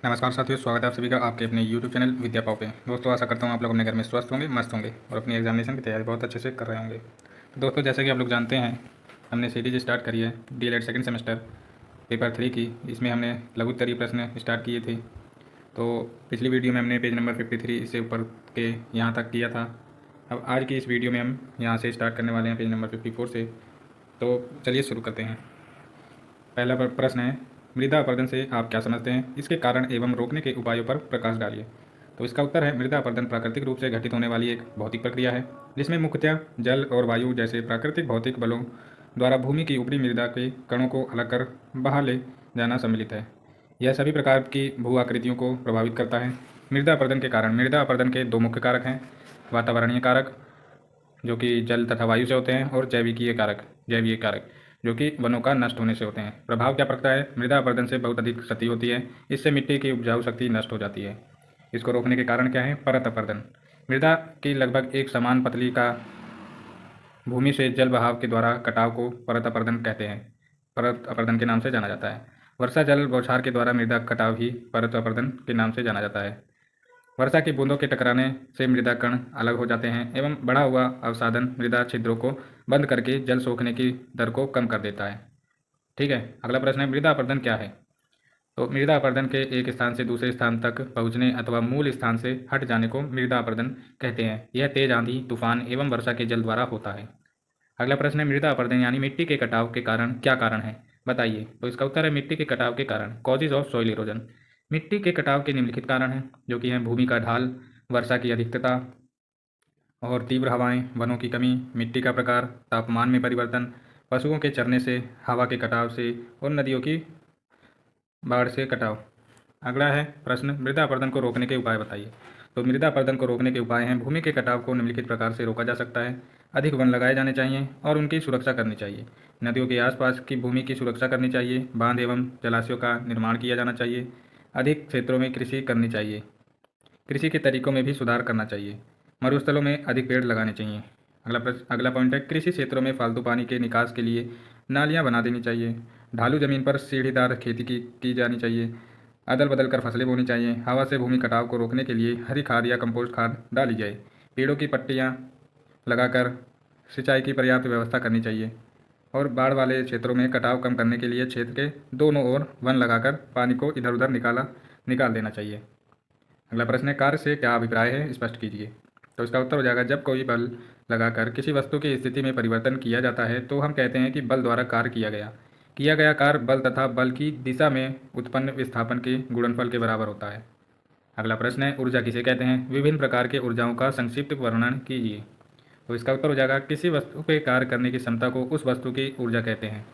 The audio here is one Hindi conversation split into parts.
नमस्कार साथियों, स्वागत है आप सभी का आपके अपने YouTube चैनल विद्या पाव पे। दोस्तों, आशा करता हूँ आप लोग अपने घर में स्वस्थ होंगे, मस्त होंगे और अपनी एग्जामिनेशन की तैयारी बहुत अच्छे से कर रहे होंगे। तो दोस्तों, जैसे कि आप लोग जानते हैं, हमने सीरीज स्टार्ट करी है डीएलएड सेकंड सेमेस्टर पेपर 3 की। इसमें हमने लघु उत्तरीय प्रश्न स्टार्ट किए थे। तो पिछली वीडियो में हमने पेज नंबर 53 से ऊपर के यहाँ तक किया था। अब आज की इस वीडियो में हम यहाँ से स्टार्ट करने वाले हैं पेज नंबर 54 से। तो चलिए शुरू करते हैं। पहला प्रश्न है, मृदा अपरदन से आप क्या समझते हैं? इसके कारण एवं रोकने के उपायों पर प्रकाश डालिए। तो इसका उत्तर है, मृदा अपरदन प्राकृतिक रूप से घटित होने वाली एक भौतिक प्रक्रिया है जिसमें मुख्यतः जल और वायु जैसे प्राकृतिक भौतिक बलों द्वारा भूमि की ऊपरी मृदा के कणों को अलग कर बाहर ले जाना सम्मिलित है। यह सभी प्रकार की भू आकृतियों को प्रभावित करता है। मृदा अपरदन के कारण मृदा अपरदन के दो मुख्य कारक हैं, वातावरणीय कारक जो कि जल तथा वायु से होते हैं, और जैविक कारक जो कि वनों का नष्ट होने से होते हैं। प्रभाव क्या पड़ता है? मृदा अपरदन से बहुत अधिक क्षति होती है। इससे मिट्टी की उपजाऊ शक्ति नष्ट हो जाती है। इसको रोकने के कारण क्या है? परत अपरदन। मृदा की लगभग एक समान पतली का भूमि से जल बहाव के द्वारा कटाव को परत अपरदन कहते हैं। परत अपरदन के नाम से जाना जाता है। वर्षा जल बौछार के द्वारा मृदा कटाव ही परत अपरदन के नाम से जाना जाता है। वर्षा की बूंदों के टकराने से मृदा कण अलग हो जाते हैं एवं बढ़ा हुआ अवसादन मृदा छिद्रों को बंद करके जल सोखने की दर को कम कर देता है। ठीक है, अगला प्रश्न है, मृदा अपरदन क्या है? तो मृदा अपरदन के एक स्थान से दूसरे स्थान तक पहुंचने अथवा मूल स्थान से हट जाने को मृदा अपरदन कहते हैं। यह तेज आंधी, तूफान एवं वर्षा के जल द्वारा होता है। अगला प्रश्न है, मृदा अपरदन यानी मिट्टी के कटाव के कारण क्या कारण है? बताइए। तो इसका उत्तर है, मिट्टी के कटाव के कारण कॉजेज ऑफ सॉइल इरोजन। मिट्टी के कटाव के निम्नलिखित कारण हैं, जो कि हैं भूमि का ढाल, वर्षा की अधिकता और तीव्र हवाएं, वनों की कमी, मिट्टी का प्रकार, तापमान में परिवर्तन, पशुओं के चरने से, हवा के कटाव से और नदियों की बाढ़ से कटाव। अगला है प्रश्न, मृदा अपरदन को रोकने के उपाय बताइए। तो मृदा अपरदन को रोकने के उपाय हैं, भूमि के कटाव को निम्नलिखित प्रकार से रोका जा सकता है। अधिक वन लगाए जाने चाहिए और उनकी सुरक्षा करनी चाहिए। नदियों के आसपास की भूमि की सुरक्षा करनी चाहिए। बांध एवं जलाशयों का निर्माण किया जाना चाहिए। अधिक क्षेत्रों में कृषि करनी चाहिए। कृषि के तरीकों में भी सुधार करना चाहिए। मरुस्थलों में अधिक पेड़ लगाने चाहिए। अगला पॉइंट है, कृषि क्षेत्रों में फालतू पानी के निकास के लिए नालियां बना देनी चाहिए। ढालू जमीन पर सीढ़ीदार खेती की जानी चाहिए। अदल बदल कर फसलें बोनी चाहिए। हवा से भूमि कटाव को रोकने के लिए हरी खाद या कंपोस्ट खाद डाली जाए। पेड़ों की पट्टियाँ लगाकर सिंचाई की पर्याप्त व्यवस्था करनी चाहिए। और बाढ़ वाले क्षेत्रों में कटाव कम करने के लिए क्षेत्र के दोनों ओर वन लगाकर पानी को इधर उधर निकाल देना चाहिए। अगला प्रश्न है, कार्य से क्या अभिप्राय है, स्पष्ट कीजिए। तो इसका उत्तर हो जाएगा, जब कोई बल लगाकर किसी वस्तु की स्थिति में परिवर्तन किया जाता है तो हम कहते हैं कि बल द्वारा कार्य किया गया कार्य बल तथा बल की दिशा में उत्पन्न विस्थापन के गुणनफल के बराबर होता है। अगला प्रश्न है, ऊर्जा किसे कहते हैं? विभिन्न प्रकार के ऊर्जाओं का संक्षिप्त वर्णन कीजिए। तो इसका उत्तर हो जाएगा, किसी वस्तु पे कार्य करने की क्षमता को उस वस्तु की ऊर्जा कहते हैं।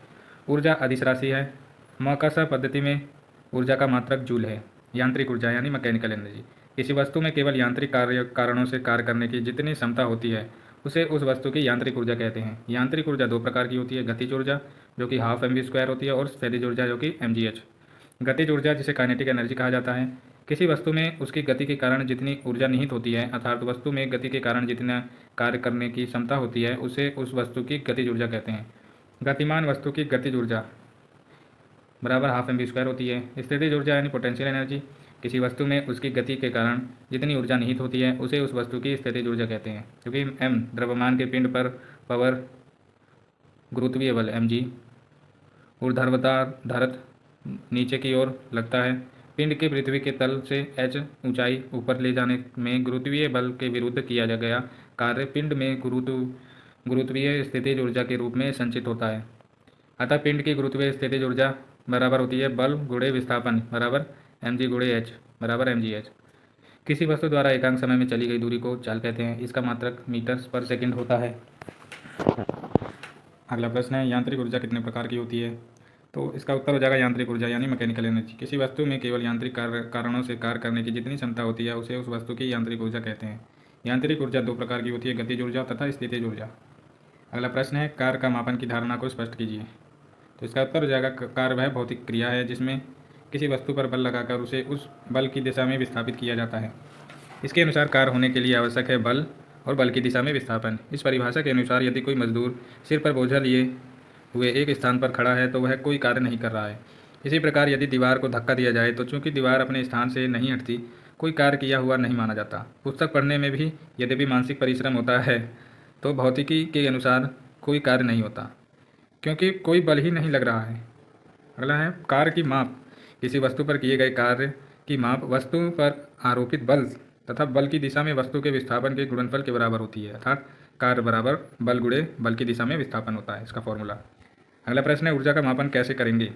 ऊर्जा अदिश राशि है। माकसा पद्धति में ऊर्जा का मात्रक जूल है। यांत्रिक ऊर्जा यानी मैकेनिकल एनर्जी, किसी वस्तु में केवल यांत्रिक कारणों से कार्य करने की जितनी क्षमता होती है उसे उस वस्तु की यांत्रिक ऊर्जा कहते हैं। यांत्रिक ऊर्जा दो प्रकार की होती है, गतिज ऊर्जा जो कि हाफ mv² होती है और स्थितिज ऊर्जा जो कि mgh। गतिज ऊर्जा जिसे काइनेटिक एनर्जी कहा जाता है, किसी वस्तु में उसकी गति के कारण जितनी ऊर्जा निहित होती है अर्थात वस्तु में गति के कारण जितना कार्य करने की क्षमता होती है उसे उस वस्तु की गतिज ऊर्जा कहते हैं। गतिमान वस्तु की गतिज ऊर्जा बराबर हाफ mv² होती है। स्थितिज ऊर्जा यानी पोटेंशियल एनर्जी, किसी वस्तु में उसकी गति के कारण जितनी ऊर्जा निहित होती है उसे उस वस्तु की स्थितिज ऊर्जा कहते हैं। क्योंकि m द्रव्यमान के पिंड पर पावर गुरुत्वीय बल mg, ऊर्ध्वाधर धारत नीचे की ओर लगता है। पिंड के पृथ्वी के तल से h ऊंचाई ऊपर ले जाने में गुरुत्वीय बल के विरुद्ध किया गया कार्य पिंड में गुरुत्वीय स्थितिज ऊर्जा के रूप में संचित होता है। अतः पिंड की गुरुत्वीय स्थितिज ऊर्जा बराबर होती है बल गुणे विस्थापन बराबर mg गुणे h बराबर mgh। किसी वस्तु द्वारा एकांक समय में चली गई दूरी को चाल कहते हैं। इसका मात्रक मीटर पर सेकंड होता है। अगला प्रश्न है, यांत्रिक ऊर्जा कितने प्रकार की होती है? तो इसका उत्तर हो जाएगा, यांत्रिक ऊर्जा यानी मैकेनिकल एनर्जी, किसी वस्तु में केवल यांत्रिक कारणों से कार्य करने की जितनी क्षमता होती है उसे उस वस्तु की यांत्रिक ऊर्जा कहते हैं। यांत्रिक ऊर्जा दो प्रकार की होती है, गतिज ऊर्जा तथा स्थितिज ऊर्जा। अगला प्रश्न है, कार्य का मापन की धारणा को स्पष्ट कीजिए। तो इसका उत्तर हो जाएगा, कार्य वह भौतिक क्रिया है जिसमें किसी वस्तु पर बल लगाकर उसे उस बल की दिशा में विस्थापित किया जाता है। इसके अनुसार कार्य होने के लिए आवश्यक है बल और बल की दिशा में विस्थापन। इस परिभाषा के अनुसार यदि कोई मजदूर सिर पर बोझा लिए हुए एक स्थान पर खड़ा है तो वह कोई कार्य नहीं कर रहा है। इसी प्रकार यदि दीवार को धक्का दिया जाए तो चूंकि दीवार अपने स्थान से नहीं हटती, कोई कार्य किया हुआ नहीं माना जाता। पुस्तक पढ़ने में भी यद्यपि मानसिक परिश्रम होता है, तो भौतिकी के अनुसार कोई कार्य नहीं होता, क्योंकि कोई बल ही नहीं लग रहा है। अगला है कार्य की माप। किसी वस्तु पर किए गए कार्य की माप वस्तु पर आरोपित बल तथा बल की दिशा में वस्तु के विस्थापन के गुणनफल के बराबर होती है, अर्थात कार्य बराबर बल गुणे बल की दिशा में विस्थापन होता है, इसका फॉर्मूला। अगला प्रश्न है ऊर्जा का मापन कैसे करेंगे।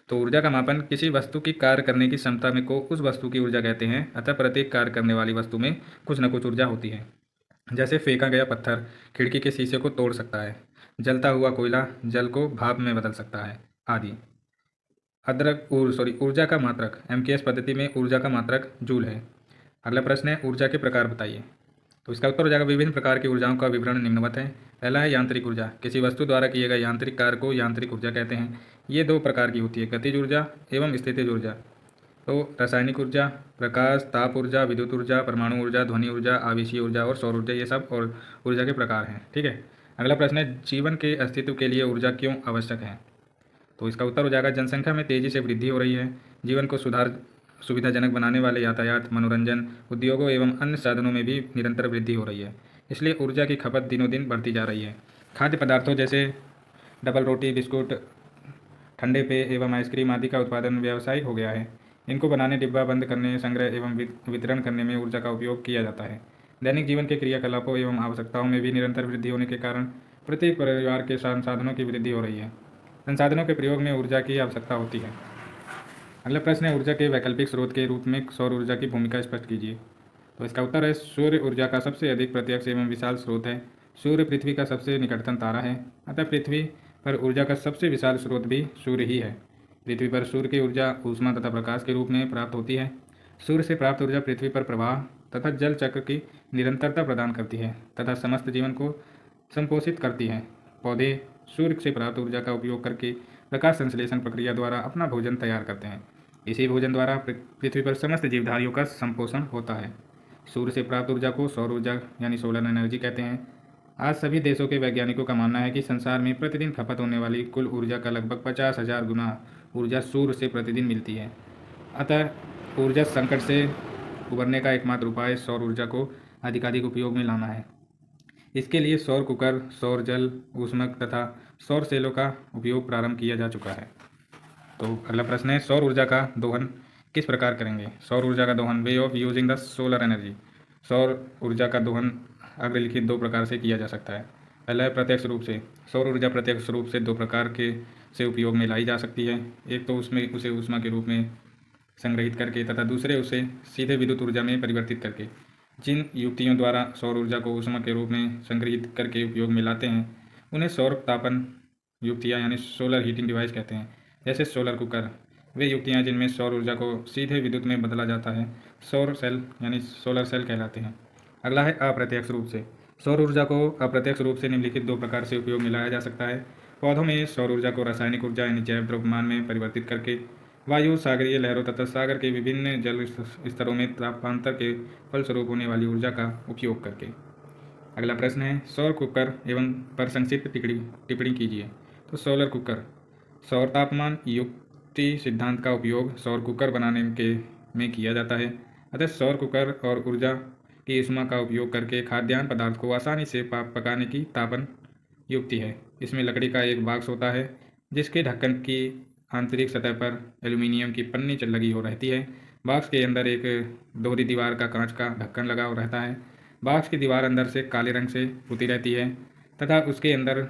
तो ऊर्जा का मापन किसी वस्तु की कार्य करने की क्षमता में को उस वस्तु की ऊर्जा कहते हैं। अतः प्रत्येक कार्य करने वाली वस्तु में कुछ न कुछ ऊर्जा होती है। जैसे फेंका गया पत्थर खिड़की के शीशे को तोड़ सकता है, जलता हुआ कोयला जल को भाप में बदल सकता है, आदि। ऊर्जा का मात्रक एमकेएस पद्धति में ऊर्जा का मात्रक जूल है। अगला प्रश्न है ऊर्जा के प्रकार बताइए। तो इसका उत्तर हो जाएगा विभिन्न प्रकार की ऊर्जाओं का विवरण निम्नवत है। पहला है यांत्रिक ऊर्जा। किसी वस्तु द्वारा किए गए यांत्रिक कार्य को यांत्रिक ऊर्जा कहते हैं। ये दो प्रकार की होती है, गतिज ऊर्जा एवं स्थितिज ऊर्जा। तो रासायनिक ऊर्जा, प्रकाश, ताप ऊर्जा, विद्युत ऊर्जा, परमाणु ऊर्जा, ध्वनि ऊर्जा, आवेशीय ऊर्जा और सौर ऊर्जा, ये सब और ऊर्जा के प्रकार हैं। ठीक है। अगला प्रश्न है जीवन के अस्तित्व के लिए ऊर्जा क्यों आवश्यक है। तो इसका उत्तर हो जाएगा जनसंख्या में तेज़ी से वृद्धि हो रही है। जीवन को सुविधाजनक बनाने वाले यातायात, मनोरंजन, उद्योगों एवं अन्य साधनों में भी निरंतर वृद्धि हो रही है, इसलिए ऊर्जा की खपत दिनों दिन बढ़ती जा रही है। खाद्य पदार्थों जैसे डबल रोटी, बिस्कुट, ठंडे पेय एवं आइसक्रीम आदि का उत्पादन व्यावसायिक हो गया है। इनको बनाने, डिब्बा बंद करने, संग्रह एवं वितरण करने में ऊर्जा का उपयोग किया जाता है। दैनिक जीवन के क्रियाकलापों एवं आवश्यकताओं में भी निरंतर वृद्धि होने के कारण प्रत्येक परिवार के संसाधनों की वृद्धि हो रही है। संसाधनों के प्रयोग में ऊर्जा की आवश्यकता होती है। अगला प्रश्न है ऊर्जा के वैकल्पिक स्रोत के रूप में सौर ऊर्जा की भूमिका स्पष्ट कीजिए। तो इसका उत्तर है सूर्य ऊर्जा का सबसे अधिक प्रत्यक्ष एवं विशाल स्रोत है। सूर्य पृथ्वी का सबसे निकटतम तारा है, अतः पृथ्वी पर ऊर्जा का सबसे विशाल स्रोत भी सूर्य ही है। पृथ्वी पर सूर्य की ऊर्जा ऊष्मा तथा प्रकाश के रूप में प्राप्त होती है। सूर्य से प्राप्त ऊर्जा पृथ्वी पर प्रवाह तथा जल चक्र की निरंतरता प्रदान करती है तथा समस्त जीवन को संपोषित करती है। पौधे सूर्य से प्राप्त ऊर्जा का उपयोग करके प्रकाश संश्लेषण प्रक्रिया द्वारा अपना भोजन तैयार करते हैं। इसी भोजन द्वारा पृथ्वी पर समस्त जीवधारियों का संपोषण होता है। सूर्य से प्राप्त ऊर्जा को सौर ऊर्जा यानी सोलर एनर्जी कहते हैं। आज सभी देशों के वैज्ञानिकों का मानना है कि संसार में प्रतिदिन खपत होने वाली कुल ऊर्जा का लगभग 50,000 गुना ऊर्जा सूर्य से प्रतिदिन मिलती है। अतः ऊर्जा संकट से उबरने का एकमात्र उपाय सौर ऊर्जा को अधिकाधिक उपयोग में लाना है। इसके लिए सौर कुकर, सौर जल ऊष्मक तथा सौर सेलों का उपयोग प्रारंभ किया जा चुका है। तो अगला प्रश्न है सौर ऊर्जा का दोहन किस प्रकार करेंगे। सौर ऊर्जा का दोहन, way of using the solar energy. सौर ऊर्जा का दोहन अग्रलिखित दो प्रकार से किया जा सकता है। पहला है प्रत्यक्ष रूप से। सौर ऊर्जा प्रत्यक्ष रूप से दो प्रकार के से उपयोग में लाई जा सकती है। एक तो उसमें उसे ऊष्मा के रूप में संग्रहित करके तथा दूसरे उसे सीधे विद्युत ऊर्जा में परिवर्तित करके। जिन युक्तियों द्वारा सौर ऊर्जा को ऊष्मा के रूप में संग्रहित करके उपयोग में लाते हैं उन्हें सौर तापन युक्तियाँ यानी सोलर हीटिंग डिवाइस कहते हैं। जैसे सोलर कुकर, वे युक्तियाँ जिनमें सौर ऊर्जा को सीधे विद्युत में बदला जाता है, सौर सेल यानी सोलर सेल कहलाते हैं। अगला है अप्रत्यक्ष रूप से। सौर ऊर्जा को अप्रत्यक्ष रूप से निम्नलिखित दो प्रकार से उपयोग में लाया जा सकता है। पौधों में सौर ऊर्जा को रासायनिक ऊर्जा यानी जैव द्रव्यमान में परिवर्तित करके, वायु, सागरीय लहरों तथा सागर के विभिन्न जल स्तरों में तापांतर के फलस्वरूप होने वाली ऊर्जा का उपयोग करके। अगला प्रश्न है सौर कुकर एवं पर संक्षिप्त टिप्पणी कीजिए। तो सोलर कुकर, सौर तापमान युक्ति सिद्धांत का उपयोग सौर कुकर बनाने में किया जाता है। अतः सौर कुकर और ऊर्जा की ऊष्मा का उपयोग करके खाद्यान्न पदार्थ को आसानी से पकाने की तापन युक्ति है। इसमें लकड़ी का एक बॉक्स होता है जिसके ढक्कन की आंतरिक सतह पर एल्यूमिनियम की पन्नी लगी हो रहती है। बॉक्स के अंदर एक दोहरी दीवार का कांच का ढक्कन लगा हो रहता है। बॉक्स की दीवार अंदर से काले रंग से पुती रहती है तथा उसके अंदर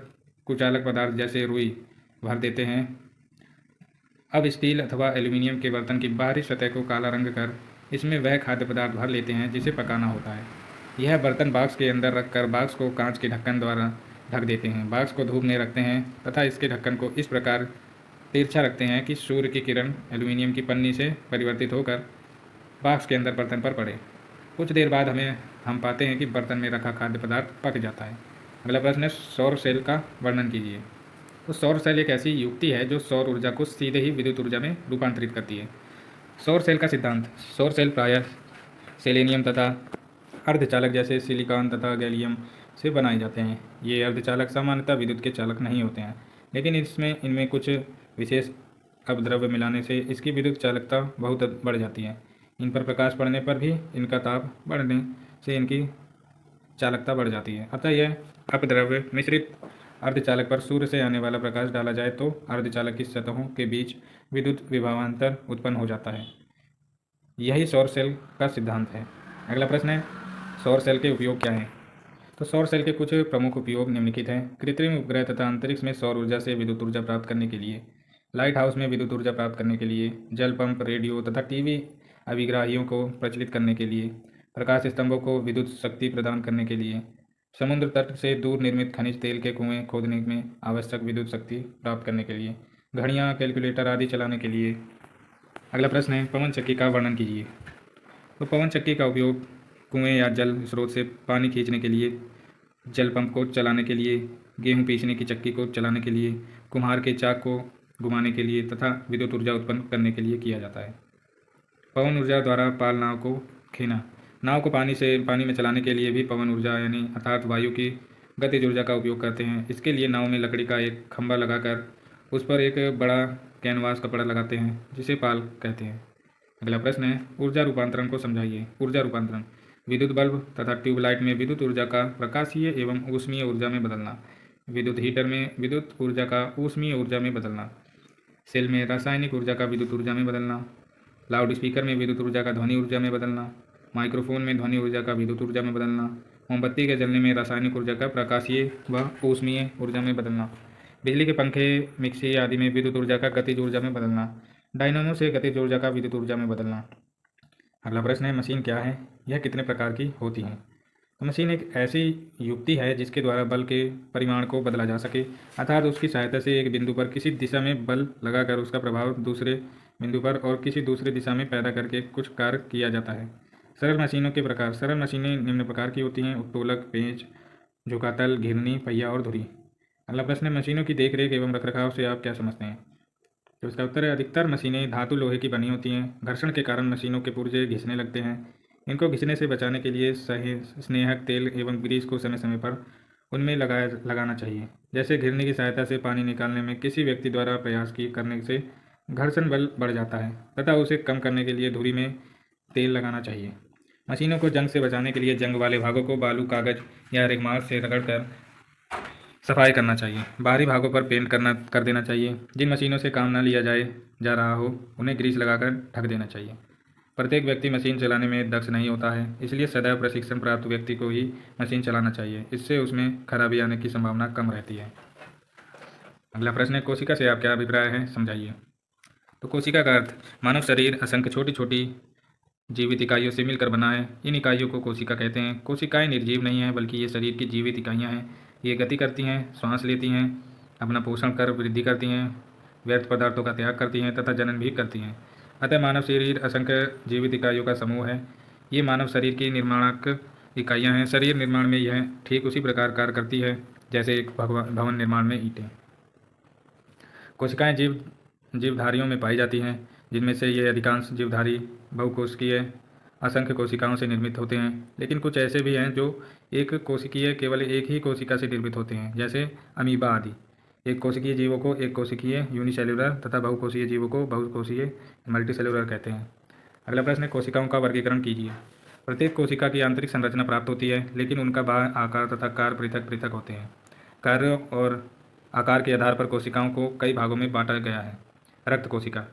कुचालक पदार्थ जैसे रुई भर देते हैं। अब स्टील अथवा एल्यूमिनियम के बर्तन की बाहरी सतह को काला रंग कर इसमें वह खाद्य पदार्थ भर लेते हैं जिसे पकाना होता है। यह बर्तन बॉक्स के अंदर रखकर बॉक्स को कांच के ढक्कन द्वारा ढक देते हैं। बॉक्स को धूप में रखते हैं तथा इसके ढक्कन को इस प्रकार तिरछा रखते हैं कि सूर्य की किरण एल्यूमिनियम की पन्नी से परिवर्तित होकर बॉक्स के अंदर बर्तन पर पड़े। कुछ देर बाद हम पाते हैं कि बर्तन में रखा खाद्य पदार्थ पक जाता है। अगला प्रश्न है सौर सेल का वर्णन कीजिए। तो सौर सेल एक ऐसी युक्ति है जो सौर ऊर्जा को सीधे ही विद्युत ऊर्जा में रूपांतरित करती है। सौर सेल का सिद्धांत, सौर सेल प्रायः सेलेनियम तथा अर्धचालक जैसे सिलिकॉन तथा गैलियम से बनाए जाते हैं। ये अर्धचालक सामान्यतः विद्युत के चालक नहीं होते हैं, लेकिन इनमें कुछ विशेष अपद्रव्य मिलाने से इसकी विद्युत चालकता बहुत बढ़ जाती है। इन पर प्रकाश पड़ने पर भी इनका ताप बढ़ने से इनकी चालकता बढ़ जाती है। अतः यह अपद्रव्य मिश्रित अर्धचालक पर सूर्य से आने वाला प्रकाश डाला जाए तो अर्धचालक की सतहों के बीच विद्युत विभवांतर उत्पन्न हो जाता है। यही सौर सेल का सिद्धांत है। अगला प्रश्न है, सौर सेल के उपयोग क्या हैं? तो सौर सेल के कुछ प्रमुख उपयोग निम्नलिखित हैं। कृत्रिम उपग्रह तथा अंतरिक्ष में सौर ऊर्जा से विद्युत ऊर्जा प्राप्त करने के लिए, लाइट हाउस में विद्युत ऊर्जा प्राप्त करने के लिए, जल पंप, रेडियो तथा टीवी अभिग्राहियों को प्रचलित करने के लिए, प्रकाश स्तंभों को विद्युत शक्ति प्रदान करने के लिए, समुद्र तट से दूर निर्मित खनिज तेल के कुएं खोदने में आवश्यक विद्युत शक्ति प्राप्त करने के लिए, घड़ियाँ, कैलकुलेटर आदि चलाने के लिए। अगला प्रश्न है, पवन चक्की का वर्णन कीजिए। तो पवन चक्की का उपयोग कुएं या जल स्रोत से पानी खींचने के लिए, जल पंप को चलाने के लिए, गेहूं पीसने की चक्की को चलाने के लिए, कुम्हार के चाक को घुमाने के लिए तथा विद्युत ऊर्जा उत्पन्न करने के लिए किया जाता है। पवन ऊर्जा द्वारा पाल नाव को खेना, नाव को पानी में चलाने के लिए भी पवन ऊर्जा यानी अर्थात वायु की गतिज ऊर्जा का उपयोग करते हैं। इसके लिए नाव में लकड़ी का एक खंभा लगाकर उस पर एक बड़ा कैनवास कपड़ा लगाते हैं जिसे पाल कहते हैं। अगला प्रश्न है, ऊर्जा रूपांतरण को समझाइए। ऊर्जा रूपांतरण, विद्युत बल्ब तथा ट्यूबलाइट में विद्युत ऊर्जा का प्रकाशीय एवं ऊष्मीय ऊर्जा में बदलना, विद्युत हीटर में विद्युत ऊर्जा का ऊष्मीय ऊर्जा में बदलना, सेल में रासायनिक ऊर्जा का विद्युत ऊर्जा में बदलना, लाउड स्पीकर में विद्युत ऊर्जा का ध्वनि ऊर्जा में बदलना, माइक्रोफोन में ध्वनि ऊर्जा का विद्युत ऊर्जा में बदलना, मोमबत्ती के जलने में रासायनिक ऊर्जा का प्रकाशीय व ऊष्मीय ऊर्जा में बदलना, बिजली के पंखे, मिक्सी आदि में विद्युत ऊर्जा का गतिज ऊर्जा में बदलना, डायनामो से गतिज ऊर्जा का विद्युत ऊर्जा में बदलना। अगला प्रश्न है, मशीन क्या है, यह कितने प्रकार की होती है? तो मशीन एक ऐसी युक्ति है जिसके द्वारा बल के परिमाण को बदला जा सके, अर्थात उसकी सहायता से एक बिंदु पर किसी दिशा में बल लगाकर उसका प्रभाव दूसरे बिंदु पर और किसी दूसरे दिशा में पैदा करके कुछ कार्य किया जाता है। सरल मशीनों के प्रकार, सरल मशीनें निम्न प्रकार की होती हैं: उत्तोलक, पेंच, झुकातल, घिरनी, पहिया और धुरी। अगला प्रश्न है, मशीनों की देखरेख एवं रखरखाव से आप क्या समझते हैं? तो इसका उत्तर है, अधिकतर मशीनें धातु लोहे की बनी होती हैं। घर्षण के कारण मशीनों के पुर्जे घिसने लगते हैं। इनको घिसने से बचाने के लिए स्नेहक तेल एवं ग्रीस को समय समय पर उनमें लगाना चाहिए। जैसे घिरनी की सहायता से पानी निकालने में किसी व्यक्ति द्वारा प्रयास करने से घर्षण बल बढ़ जाता है तथा उसे कम करने के लिए धुरी में तेल लगाना चाहिए। मशीनों को जंग से बचाने के लिए जंग वाले भागों को बालू, कागज या रेगमाल से रगड़कर सफाई करना चाहिए। बाहरी भागों पर पेंट कर देना चाहिए। जिन मशीनों से काम न लिया जा रहा हो उन्हें ग्रीस लगाकर ढक देना चाहिए। प्रत्येक व्यक्ति मशीन चलाने में दक्ष नहीं होता है, इसलिए सदैव प्रशिक्षण प्राप्त व्यक्ति को ही मशीन चलाना चाहिए। इससे उसमें खराबी आने की संभावना कम रहती है। अगला प्रश्न है, कोशिका से आप क्या अभिप्राय है, समझाइए। तो कोशिका का अर्थ मानव शरीर असंख्य छोटी छोटी जीवित इकाइयों से मिलकर बना है। इन इकाइयों को कोशिका कहते हैं। कोशिकाएं निर्जीव नहीं हैं बल्कि ये शरीर की जीवित इकाइयां हैं। ये गति करती हैं, श्वास लेती हैं, अपना पोषण कर वृद्धि करती हैं, व्यर्थ पदार्थों का त्याग करती हैं तथा जनन भी करती हैं। अतः मानव शरीर असंख्य जीवित इकाइयों का समूह है। ये मानव शरीर की निर्माणक इकाइयाँ हैं। शरीर निर्माण में यह ठीक उसी प्रकार कार्य करती है जैसे एक भवन निर्माण में ईंटें। कोशिकाएं जीवधारियों में पाई जाती हैं, जिनमें से ये अधिकांश जीवधारी बहुकोशिकीय असंख्य कोशिकाओं से निर्मित होते हैं। लेकिन कुछ ऐसे भी हैं जो एक कोशिकीय केवल एक ही कोशिका से निर्मित होते हैं, जैसे अमीबा आदि। एक कोशिकीय जीवों को एक कोशिकीय यूनिसेल्युलर तथा बहुकोशीय जीवों को बहुकोशीय मल्टीसेल्युलर कहते हैं। अगला प्रश्न है, कोशिकाओं का वर्गीकरण कीजिए। प्रत्येक कोशिका की आंतरिक संरचना प्राप्त होती है, लेकिन उनका बाह्य आकार तथा कार्य पृथक पृथक होते हैं। कार्यों और आकार के आधार पर कोशिकाओं को कई भागों में बांटा गया है। रक्त कोशिका,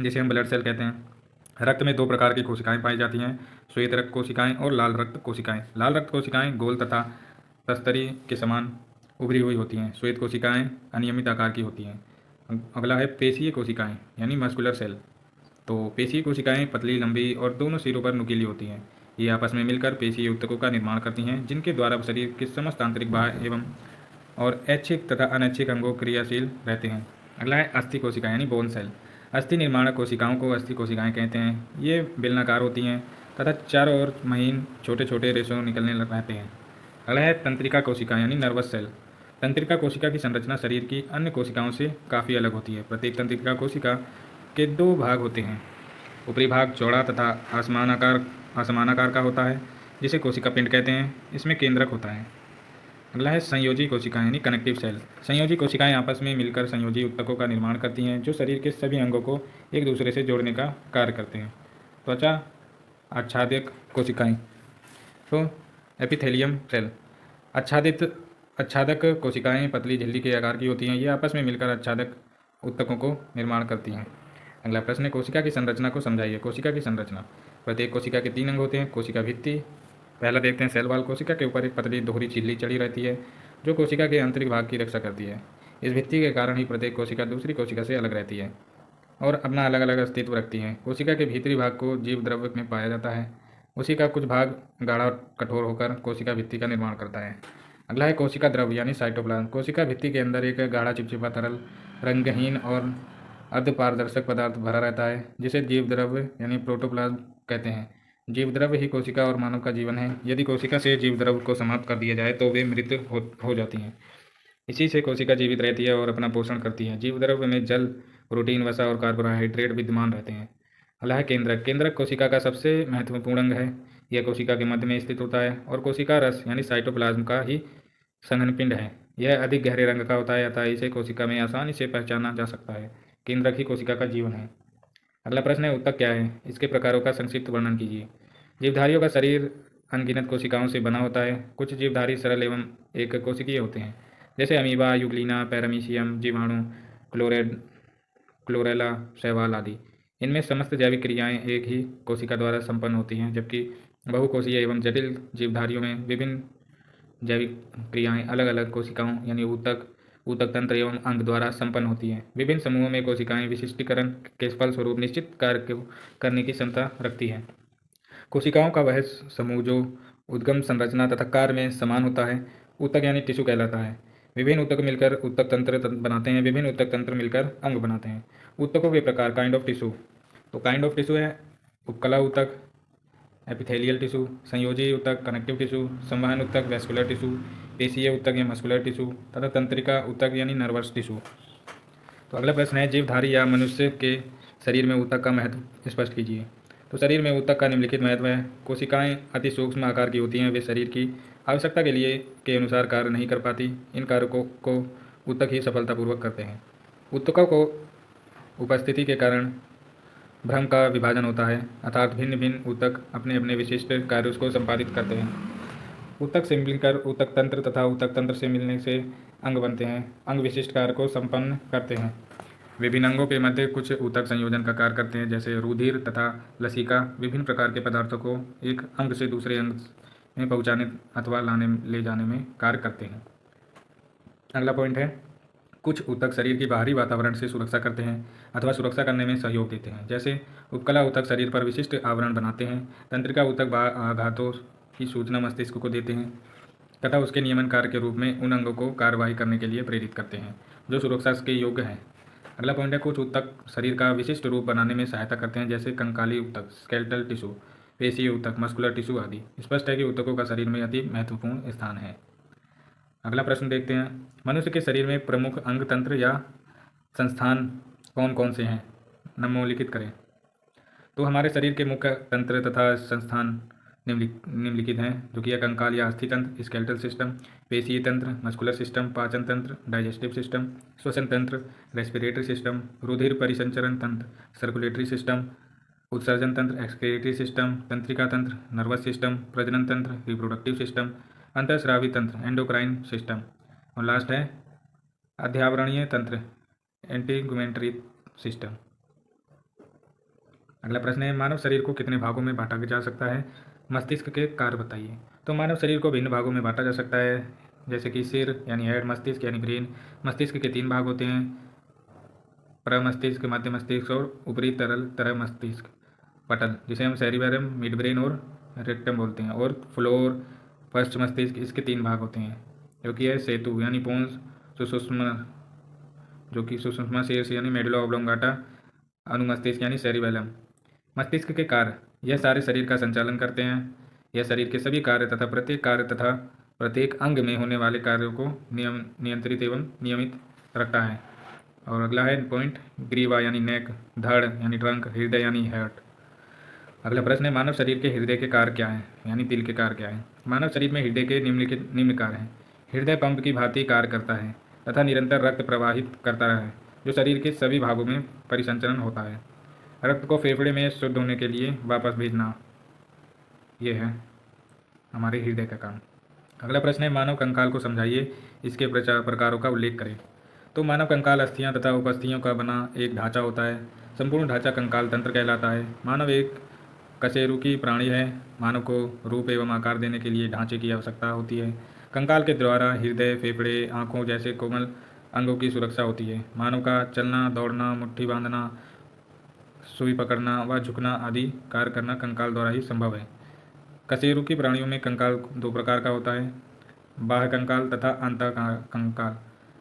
जिसे हम ब्लड सेल कहते हैं। रक्त में दो प्रकार की कोशिकाएं पाई जाती हैं, श्वेत रक्त कोशिकाएं और लाल रक्त कोशिकाएं। लाल रक्त कोशिकाएं गोल तथा तस्तरी के समान उभरी हुई होती हैं। श्वेत कोशिकाएं अनियमित आकार की होती हैं। अगला है पेशीय कोशिकाएं यानी मस्कुलर सेल। तो पेशीय कोशिकाएं पतली, लंबी और दोनों सिरों पर नुकीली होती हैं। ये आपस में मिलकर पेशीय ऊतकों का निर्माण करती हैं, जिनके द्वारा शरीर के समस्त आंतरिक, बाह्य एवं और ऐच्छिक तथा अनैच्छिक अंगों क्रियाशील रहते हैं। अगला है अस्थि कोशिका यानी बोन सेल। अस्थि निर्माणक कोशिकाओं को अस्थि कोशिकाएं कहते हैं। ये बेलनाकार होती हैं तथा चारों ओर महीन छोटे छोटे रेशों निकलने रहते हैं। अगला है तंत्रिका कोशिका यानी नर्वस सेल। तंत्रिका कोशिका की संरचना शरीर की अन्य कोशिकाओं से काफ़ी अलग होती है। प्रत्येक तंत्रिका कोशिका के दो भाग होते हैं। ऊपरी भाग चौड़ा तथा असमानाकार का होता है, जिसे कोशिका पिंड कहते हैं। इसमें केंद्रक होता है। अगला है संयोजी कोशिकाएं यानी कनेक्टिव सेल। संयोजी कोशिकाएं आपस में मिलकर संयोजी ऊतकों का निर्माण करती हैं जो शरीर के सभी अंगों को एक दूसरे से जोड़ने का कार्य करते हैं। त्वचा आच्छादक कोशिकाएं, तो एपिथेलियम सेल। आच्छादित आच्छादक कोशिकाएं पतली झिल्ली के आकार की होती हैं। ये आपस में मिलकर आच्छादक ऊतकों को निर्माण करती हैं। अगला प्रश्न है कोशिका की संरचना को समझाइए। कोशिका की संरचना, प्रत्येक कोशिका के 3 अंग होते हैं। कोशिका भित्ति, पहला देखते हैं सेल वॉल। कोशिका के ऊपर एक पतली दोहरी झिल्ली चढ़ी रहती है जो कोशिका के आंतरिक भाग की रक्षा करती है। इस भित्ति के कारण ही प्रत्येक कोशिका दूसरी कोशिका से अलग रहती है और अपना अलग अलग अस्तित्व रखती है। कोशिका के भीतरी भाग को जीव द्रव्य में पाया जाता है। उसी का कुछ भाग गाढ़ा और कठोर होकर कोशिका भित्ति का निर्माण करता है। अगला है कोशिका द्रव्य यानी साइटोप्लाज्म। कोशिका भित्ति के अंदर एक गाढ़ा चिपचिपा तरल रंगहीन और अर्ध पारदर्शक पदार्थ भरा रहता है जिसे जीव द्रव्य यानी प्रोटोप्लाज्म कहते हैं। जीव द्रव्य ही कोशिका और मानव का जीवन है। यदि कोशिका से जीव द्रव्य को समाप्त कर दिया जाए तो वे मृत हो जाती हैं। इसी से कोशिका जीवित रहती है और अपना पोषण करती है। जीव द्रव्य में जल, प्रोटीन, वसा और कार्बोहाइड्रेट विद्यमान रहते हैं। अगला है केंद्रक। केंद्रक कोशिका का सबसे महत्वपूर्ण अंग है। यह कोशिका के मध्य में स्थित होता है और कोशिका रस यानी साइटोप्लाज्म का ही संघन पिंड है। यह अधिक गहरे रंग का होता है अतः इसे कोशिका में आसानी से पहचाना जा सकता है। केंद्रक ही कोशिका का जीवन है। अगला प्रश्न है ऊतक क्या है, इसके प्रकारों का संक्षिप्त वर्णन कीजिए। जीवधारियों का शरीर अनगिनत कोशिकाओं से बना होता है। कुछ जीवधारी सरल एवं एक कोशिकीय होते हैं जैसे अमीबा, यूग्लिना, पैरामीशियम, जीवाणु, क्लोरेला, शैवाल आदि। इनमें समस्त जैविक क्रियाएं एक ही कोशिका द्वारा संपन्न होती हैं, जबकि बहुकोषीय एवं जटिल जीवधारियों में विभिन्न जैविक क्रियाएं अलग अलग कोशिकाओं यानी ऊतक, ऊतक तंत्र एवं अंग द्वारा संपन्न होती हैं। विभिन्न समूहों में कोशिकाएं विशिष्टीकरण के फलस्वरूप निश्चित कार्य को करने की क्षमता रखती हैं। कोशिकाओं का वह समूह जो उद्गम, संरचना तथा कार्य में समान होता है ऊतक यानी टिश्यू कहलाता है। विभिन्न ऊतक मिलकर ऊतक तंत्र बनाते हैं। विभिन्न ऊतक तंत्र मिलकर अंग बनाते हैं। ऊतकों के प्रकार, काइंड ऑफ टिश्यू। तो काइंड ऑफ टिश्यू है उपकला ऊतक, एपिथेलियल टिश्यू, संयोजी ऊतक, कनेक्टिव टिश्यू, संवहन ऊतक, वैस्कुलर टिश्यू, पेशीय ऊतक या मस्कुलर टिश्यू तथा तंत्रिका ऊतक यानी नर्वस टिश्यू। तो अगला प्रश्न है जीवधारी या मनुष्य के शरीर में ऊतक का महत्व स्पष्ट कीजिए। तो शरीर में ऊतक का निम्नलिखित महत्व है। कोशिकाएं अति सूक्ष्म आकार की होती हैं। वे शरीर की आवश्यकता के अनुसार कार्य नहीं कर पाती। इन कार्यों को ऊतक ही सफलतापूर्वक करते हैं। ऊतकों को उपस्थिति के कारण भ्रम का विभाजन होता है अर्थात भिन्न भिन्न ऊतक अपने अपने विशिष्ट कार्यों को संपादित करते हैं। ऊतक से मिलकर ऊतक तंत्र तथा ऊतक तंत्र से मिलने से अंग बनते हैं। अंग विशिष्ट कार्य को संपन्न करते हैं। विभिन्न अंगों के मध्य कुछ ऊतक संयोजन का कार्य करते हैं जैसे रुधिर तथा लसिका विभिन्न प्रकार के पदार्थों को एक अंग से दूसरे अंग में पहुंचाने अथवा ले जाने में कार्य करते हैं। अगला पॉइंट है कुछ ऊतक शरीर की बाहरी वातावरण से सुरक्षा करते हैं अथवा सुरक्षा करने में सहयोग देते हैं। जैसे उपकला ऊतक शरीर पर विशिष्ट आवरण बनाते हैं। तंत्रिका ऊतक आघातों की सूचना मस्तिष्क को देते हैं तथा उसके नियमन कार्य के रूप में उन अंगों को कार्यवाही करने के लिए प्रेरित करते हैं जो सुरक्षा के योग्य हैं। अगला पॉइंट है कुछ ऊतक शरीर का विशिष्ट रूप बनाने में सहायता करते हैं जैसे कंकाली ऊतक, स्केलेटल टिश्यू, पेशीय ऊतक, मस्कुलर टिश्यू आदि। स्पष्ट है कि ऊतकों का शरीर में अति महत्वपूर्ण स्थान है। अगला प्रश्न देखते हैं मनुष्य के शरीर में प्रमुख अंग, तंत्र या संस्थान कौन कौन से हैं, निम्नलिखित करें। तो हमारे शरीर के मुख्य तंत्र तथा संस्थान निम्नलिखित हैं जो कि कंकाल या अस्थि तंत्र, स्केलेटल सिस्टम, पेशीय तंत्र, मस्कुलर सिस्टम, पाचन तंत्र, डाइजेस्टिव सिस्टम, श्वसन तंत्र, रेस्पिरेटरी सिस्टम, रुधिर परिसंचरण तंत्र, सर्कुलेटरी सिस्टम, उत्सर्जन तंत्र, एक्सक्रीटरी सिस्टम, तंत्रिका तंत्र, नर्वस सिस्टम, प्रजनन तंत्र, रिप्रोडक्टिव सिस्टम, अंतःस्रावी तंत्र, एंडोक्राइन सिस्टम और लास्ट है अध्यावरणीय तंत्र, एंटीगुमेंटरी सिस्टम। अगला प्रश्न है मानव शरीर को कितने भागों में बांटा जा सकता है, मस्तिष्क के कार्य बताइए। तो मानव शरीर को भिन्न भागों में बांटा जा सकता है जैसे कि सिर यानी हेड, मस्तिष्क यानी ब्रेन। मस्तिष्क के 3 भाग होते हैं, प्रमस्तिष्क, मध्य मस्तिष्क और ऊपरी तरल मस्तिष्क पटल जिसे हम सेरिबेरम, मिड ब्रेन और रेक्टम बोलते हैं। और फ्लोर, पश्च मस्तिष्क, इसके 3 भाग होते हैं जो कि है सेतु यानी पोन्स, सुषुम्ना जो कि सुषुम्ना शीर्ष यानी मेडुला ऑब्लोंगाटा, अनुमस्तिष्क यानी सेरिबेलम। मस्तिष्क के कार्य, यह सारे शरीर का संचालन करते हैं। यह शरीर के सभी कार्य तथा प्रत्येक अंग में होने वाले कार्यों को नियंत्रित एवं नियमित रखता है। और अगला है पॉइंट ग्रीवा यानी नेक, धड़ यानी ट्रंक, हृदय यानी हार्ट। अगला प्रश्न है मानव शरीर के हृदय के कार्य क्या है यानी दिल के कार्य क्या है। मानव शरीर में हृदय के निम्न कार्य हैं। हृदय पंप की भांति कार्य करता है तथा निरंतर रक्त प्रवाहित करता है, जो शरीर के सभी भागों में परिसंचरण होता है। रक्त को फेफड़े में शुद्ध होने के लिए वापस भेजना, ये है हमारे हृदय का काम। अगला प्रश्न है, मानव कंकाल को समझाइए, इसके प्रकारों का उल्लेख करें। तो मानव कंकाल अस्थियां तथा उपस्थियों का बना एक ढांचा होता है। संपूर्ण ढांचा कंकाल तंत्र कहलाता है। मानव एक कशेरुकी प्राणी है। मानव को रूप एवं आकार देने के लिए ढांचे की आवश्यकता होती है। कंकाल के द्वारा हृदय, फेफड़े, आँखों जैसे कोमल अंगों की सुरक्षा होती है। मानव का चलना, दौड़ना, मुट्ठी बांधना, सुई पकड़ना व झुकना आदि कार्य करना कंकाल द्वारा ही संभव है। कशेरुकी प्राणियों में कंकाल दो प्रकार का होता है, बाह्य कंकाल तथा अंतः कंकाल।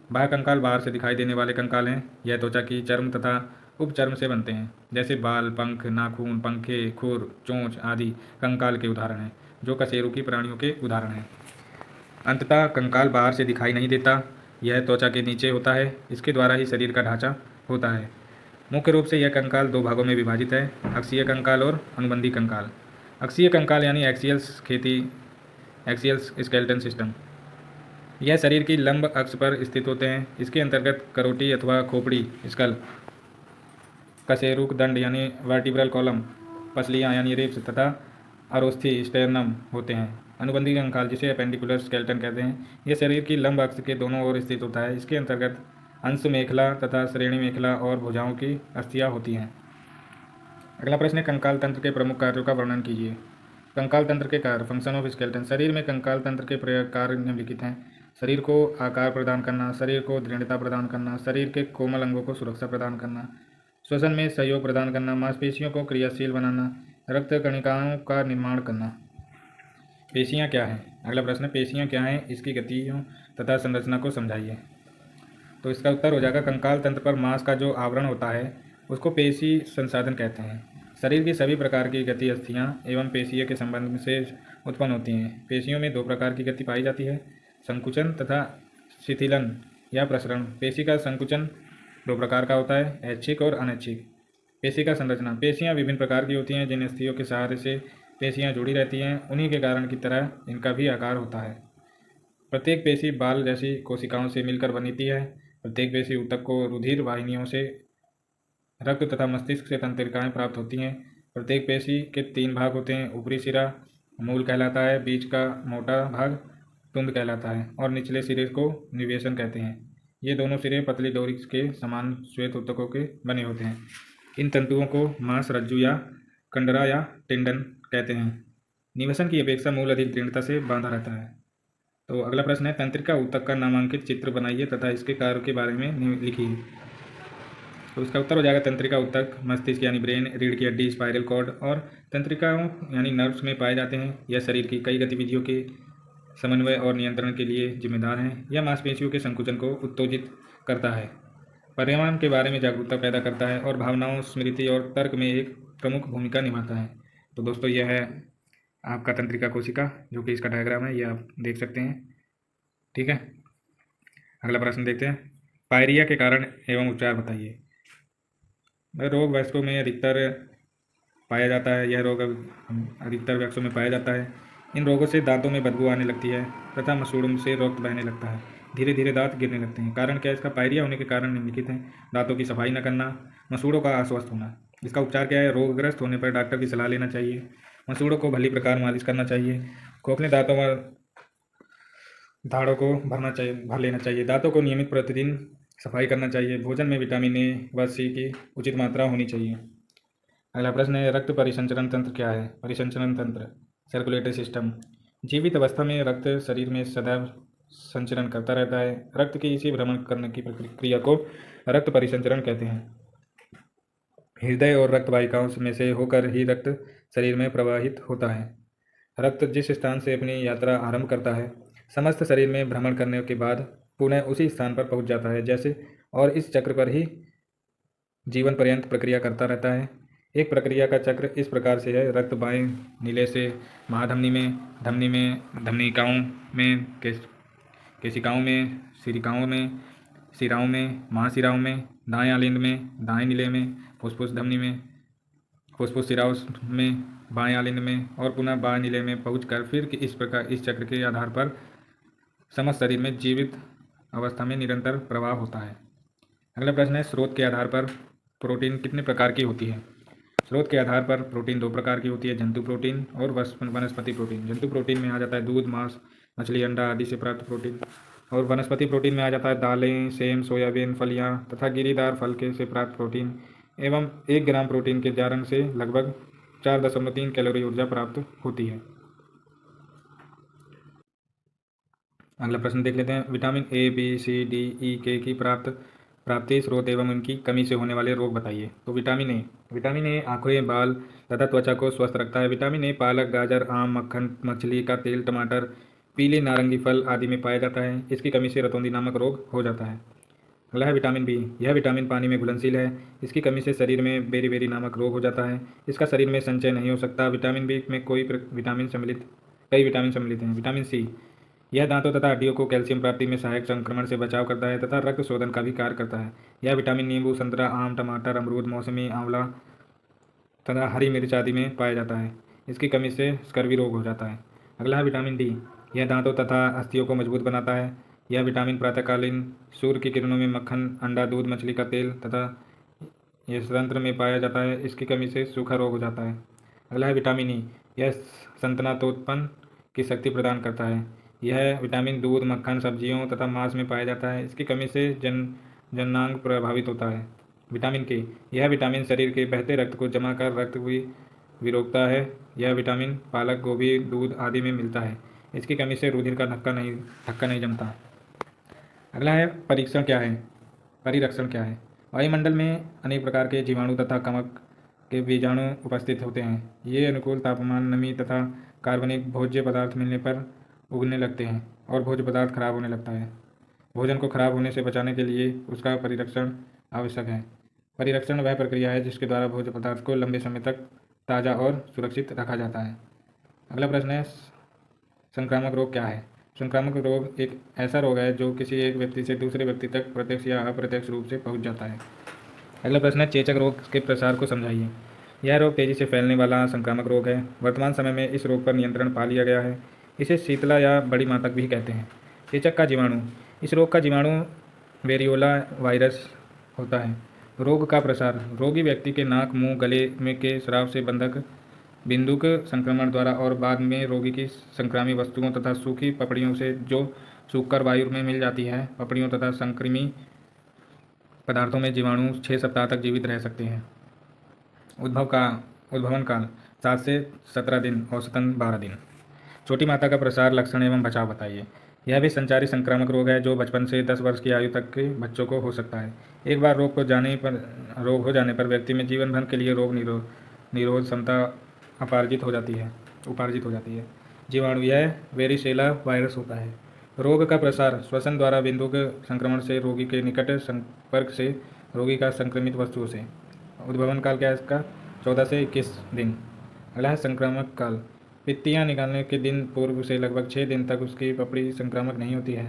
बाह्य कंकाल बाहर से दिखाई देने वाले कंकाल हैं। यह त्वचा की चर्म तथा उपचर्म से बनते हैं, जैसे बाल, पंख, नाखून, पंखे, खुर, चोंच आदि कंकाल के उदाहरण हैं, जो कशेरुकी प्राणियों के उदाहरण हैं। अंततः कंकाल बाहर से दिखाई नहीं देता, यह त्वचा के नीचे होता है। इसके द्वारा ही शरीर का ढांचा होता है। मुख्य रूप से यह कंकाल दो भागों में विभाजित है, अक्षीय कंकाल और अनुबंधी कंकाल। अक्षीय कंकाल यानी एक्सियल्स स्केलेटन सिस्टम, यह शरीर की लंब अक्ष पर स्थित होते हैं। इसके अंतर्गत करोटी अथवा खोपड़ी, स्कल, कशेरुक दंड यानी वर्टिब्रल कॉलम, पसलियाँ यानी रिब्स तथा अरोस्थी स्टेर्नम होते हैं। अनुबंधी कंकाल, जिसे अपेंडिकुलर स्केलेटन कहते हैं, यह शरीर की लंब अक्ष के दोनों ओर स्थित होता है। इसके अंतर्गत अंश मेखला तथा श्रेणी मेखला और भुजाओं की अस्थियाँ होती हैं। अगला प्रश्न है, कंकाल तंत्र के प्रमुख कार्यों का वर्णन कीजिए। कंकाल तंत्र के कार्य, फंक्शन ऑफ स्केलेटन। शरीर में कंकाल तंत्र के कार्य निम्नलिखित हैं। शरीर को आकार प्रदान करना, शरीर को दृढ़ता प्रदान करना, शरीर के कोमल अंगों को सुरक्षा प्रदान करना, श्वसन में सहयोग प्रदान करना, मांसपेशियों को क्रियाशील बनाना, रक्त कणिकाओं का निर्माण करना। पेशियाँ क्या हैं? अगला प्रश्न, पेशियाँ क्या हैं, इसकी गतियों तथा संरचना को समझाइए। तो इसका उत्तर हो जाएगा, कंकाल तंत्र पर मांस का जो आवरण होता है उसको पेशी संसाधन कहते हैं। शरीर की सभी प्रकार की गति अस्थियाँ एवं पेशीय के संबंध से उत्पन्न होती हैं। पेशियों में दो प्रकार की गति पाई जाती है, संकुचन तथा शिथिलन या प्रसरण। पेशी का संकुचन दो प्रकार का होता है, ऐच्छिक और अनैच्छिक। पेशी का संरचना, पेशियाँ विभिन्न प्रकार की होती हैं। जिन अस्थियों के सहारे से पेशियाँ जुड़ी रहती हैं, उन्हीं के कारण की तरह इनका भी आकार होता है। प्रत्येक पेशी बाल जैसी कोशिकाओं से मिलकर बनती है। प्रत्येक पेशी ऊतक को रुधिर वाहिनियों से रक्त तथा मस्तिष्क से तंत्रिकाएँ प्राप्त होती हैं। प्रत्येक पेशी के तीन भाग होते हैं, ऊपरी सिरा मूल कहलाता है, बीच का मोटा भाग तुंद कहलाता है और निचले सिरे को निवेशन कहते हैं। ये दोनों सिरे पतली डोरी के समान श्वेत ऊतकों के बने होते हैं। इन तंतुओं को मांस रज्जु या कंडरा या टेंडन कहते हैं। निवेशन की अपेक्षा मूल अधिक दृढ़ता से बांधा रहता है। तो अगला प्रश्न है, तंत्रिका ऊतक का नामांकित चित्र बनाइए तथा इसके कार्य के बारे में लिखिए। तो इसका उत्तर हो जाएगा, तंत्रिका ऊतक मस्तिष्क यानी ब्रेन, रीढ़ की हड्डी, स्पाइरल कॉर्ड और तंत्रिकाओं यानी नर्व्स में पाए जाते हैं। यह शरीर की कई गतिविधियों के समन्वय और नियंत्रण के लिए जिम्मेदार हैं। यह मांसपेशियों के संकुचन को उत्तेजित करता है, पर्यावरण के बारे में जागरूकता पैदा करता है और भावनाओं, स्मृति और तर्क में एक प्रमुख भूमिका निभाता है। तो दोस्तों, यह है आपका तंत्रिका कोशिका, जो कि इसका डायग्राम है, ये आप देख सकते हैं। ठीक है, अगला प्रश्न देखते हैं, पायरिया के कारण एवं उपचार बताइए। रोग वयस्कों में अधिकतर पाया जाता है। यह रोग अधिकतर वयस्कों में पाया जाता है। इन रोगों से दांतों में बदबू आने लगती है तथा मसूड़ों से रक्त बहने लगता है। धीरे धीरे दांत गिरने लगते हैं। कारण क्या है इसका? पायरिया होने के कारण निम्नलिखित हैं, दांतों की सफाई न करना, मसूड़ों का अस्वस्थ होना। इसका उपचार क्या है? रोगग्रस्त होने पर डॉक्टर की सलाह लेना चाहिए। मसूड़ों को भली प्रकार मालिश करना चाहिए। खोखले दांतों व दाढ़ों को भर लेना चाहिए। दांतों को नियमित प्रतिदिन सफाई करना चाहिए। भोजन में विटामिन ए व सी की उचित मात्रा होनी चाहिए। अगला प्रश्न है, रक्त परिसंचरण तंत्र क्या है? परिसंचरण तंत्र, सर्कुलेटरी सिस्टम। जीवित अवस्था में रक्त शरीर में सदैव संचरण करता रहता है। रक्त की इसी भ्रमण करने की प्रक्रिया को रक्त परिसंचरण कहते हैं। हृदय और रक्त वाहिकाओं में से होकर ही रक्त शरीर में प्रवाहित होता है। रक्त जिस स्थान से अपनी यात्रा आरंभ करता है, समस्त शरीर में भ्रमण करने के बाद पुनः उसी स्थान पर पहुंच जाता है, जैसे, और इस चक्र पर ही जीवन पर्यंत प्रक्रिया करता रहता है। एक प्रक्रिया का चक्र इस प्रकार से है, रक्त बाएं नीले से महाधमनी में, धमनी में, धमनिकाओं में, केशिकाओं में, सिरिकाओं में, सिराओं में, महासिराओं में, दाएं आलिंद में, दाएं नीले में, फुसफुस धमनी में, फुसफुस सिराओं में, बाएं आलिंद में और पुनः बाएं नीले में पहुंचकर फिर इस चक्र के आधार पर समस्त शरीर में जीवित अवस्था में निरंतर प्रवाह होता है। अगला प्रश्न है, स्रोत के आधार पर प्रोटीन कितने प्रकार की होती है? स्रोत के आधार पर प्रोटीन दो प्रकार की होती है, जंतु प्रोटीन और वनस्पति प्रोटीन। जंतु प्रोटीन में आ जाता है दूध, मांस, मछली, अंडा आदि से प्राप्त प्रोटीन। और वनस्पति प्रोटीन में आ जाता है दालें, सेम, सोयाबीन, फलियां तथा गिरीदार फल के से प्राप्त प्रोटीन। एवं 1 ग्राम प्रोटीन के जारण से लगभग 4.3 कैलोरी ऊर्जा प्राप्त होती है। अगला प्रश्न देख लेते हैं, vitamin A, B, C, D, E, के की प्राप्ति स्रोत एवं उनकी कमी से होने वाले रोग बताइए। तो विटामिन ए आंखें, बाल तथा त्वचा को स्वस्थ रखता है। विटामिन ए पालक, गाजर, आम, मक्खन, मछली का तेल, टमाटर, पीले नारंगी फल आदि में पाया जाता है। इसकी कमी से रतौंधी नामक रोग हो जाता है। अगला है विटामिन बी। यह विटामिन पानी में घुलनशील है। इसकी कमी से शरीर में बेरी नामक रोग हो जाता है। इसका शरीर में संचय नहीं हो सकता। विटामिन बी में कई विटामिन सम्मिलित हैं। विटामिन सी, यह दांतों तथा हड्डियों को कैल्शियम प्राप्ति में सहायक, संक्रमण से बचाव करता है तथा रक्त शोधन का भी कार्य करता है। यह विटामिन नींबू, संतरा, आम, टमाटर, अमरूद, मौसमी, आंवला तथा हरी मिर्च आदि में पाया जाता है। इसकी कमी से स्कर्वी रोग हो जाता है। अगला है विटामिन डी। यह दांतों तथा अस्थियों को मजबूत बनाता है। यह विटामिन प्रातःकालीन सूर्य की किरणों में मक्खन, अंडा, दूध, मछली का तेल तथा यह तंत्र में पाया जाता है। इसकी कमी से सूखा रोग हो जाता है। अगला है विटामिन ई। यह संतानोत्पन्न की शक्ति प्रदान करता है। यह विटामिन दूध, मक्खन, सब्जियों तथा मांस में पाया जाता है। इसकी कमी से जननांग प्रभावित होता है। विटामिन के, यह विटामिन शरीर के बहते रक्त को जमा कर रक्त विरोधता है। यह विटामिन पालक, गोभी, दूध आदि में मिलता है। इसकी कमी से रुधिर का धक्का नहीं जमता। अगला है परिरक्षण क्या है? वायुमंडल में अनेक प्रकार के जीवाणु तथा कवक के बीजाणु उपस्थित होते हैं। ये अनुकूल तापमान, नमी तथा कार्बनिक भोज्य पदार्थ मिलने पर उगने लगते हैं और भोज्य पदार्थ खराब होने लगता है। भोजन को खराब होने से बचाने के लिए उसका परिरक्षण आवश्यक है। परिरक्षण वह प्रक्रिया है जिसके द्वारा भोज्य पदार्थ को लंबे समय तक ताज़ा और सुरक्षित रखा जाता है। अगला प्रश्न है, संक्रामक रोग क्या है? संक्रामक रोग एक ऐसा रोग है जो किसी एक व्यक्ति से दूसरे व्यक्ति तक प्रत्यक्ष या अप्रत्यक्ष रूप से पहुंच जाता है। अगला प्रश्न है, चेचक रोग के प्रसार को समझाइए। यह रोग तेजी से फैलने वाला संक्रामक रोग है। वर्तमान समय में इस रोग पर नियंत्रण पा लिया गया है। इसे शीतला या बड़ी मातक भी कहते हैं। चेचक का जीवाणु, इस रोग का जीवाणु वेरियोला वायरस होता है। रोग का प्रसार, रोगी व्यक्ति के नाक, मुंह, गले में के स्राव से बंधक बिंदुक संक्रमण द्वारा और बाद में रोगी की संक्रामी वस्तुओं तथा सूखी पपड़ियों से जो सूखकर वायु में मिल जाती है। पपड़ियों तथा संक्रमी पदार्थों में जीवाणु 6 सप्ताह तक जीवित रह सकते हैं। उद्भवन काल 7 से 17 दिन, औसतन 12 दिन। छोटी माता का प्रसार, लक्षण एवं बचाव बताइए। यह भी संचारी संक्रामक रोग है जो बचपन से 10 वर्ष की आयु तक के बच्चों को हो सकता है। एक बार रोग हो जाने पर व्यक्ति में जीवन भर के लिए रोग निरोध क्षमता उपार्जित हो जाती है। जीवाणु, यह वेरिसेला वायरस होता है। रोग का प्रसार, श्वसन द्वारा बिंदु के संक्रमण से, रोगी के निकट संपर्क से, रोगी का संक्रमित वस्तुओं से। उद्भवन काल क्या है इसका? 14 से 21 दिन। अगला है संक्रामक काल। पित्तियाँ निकालने के दिन पूर्व से लगभग 6 दिन तक उसकी पपड़ी संक्रामक नहीं होती है।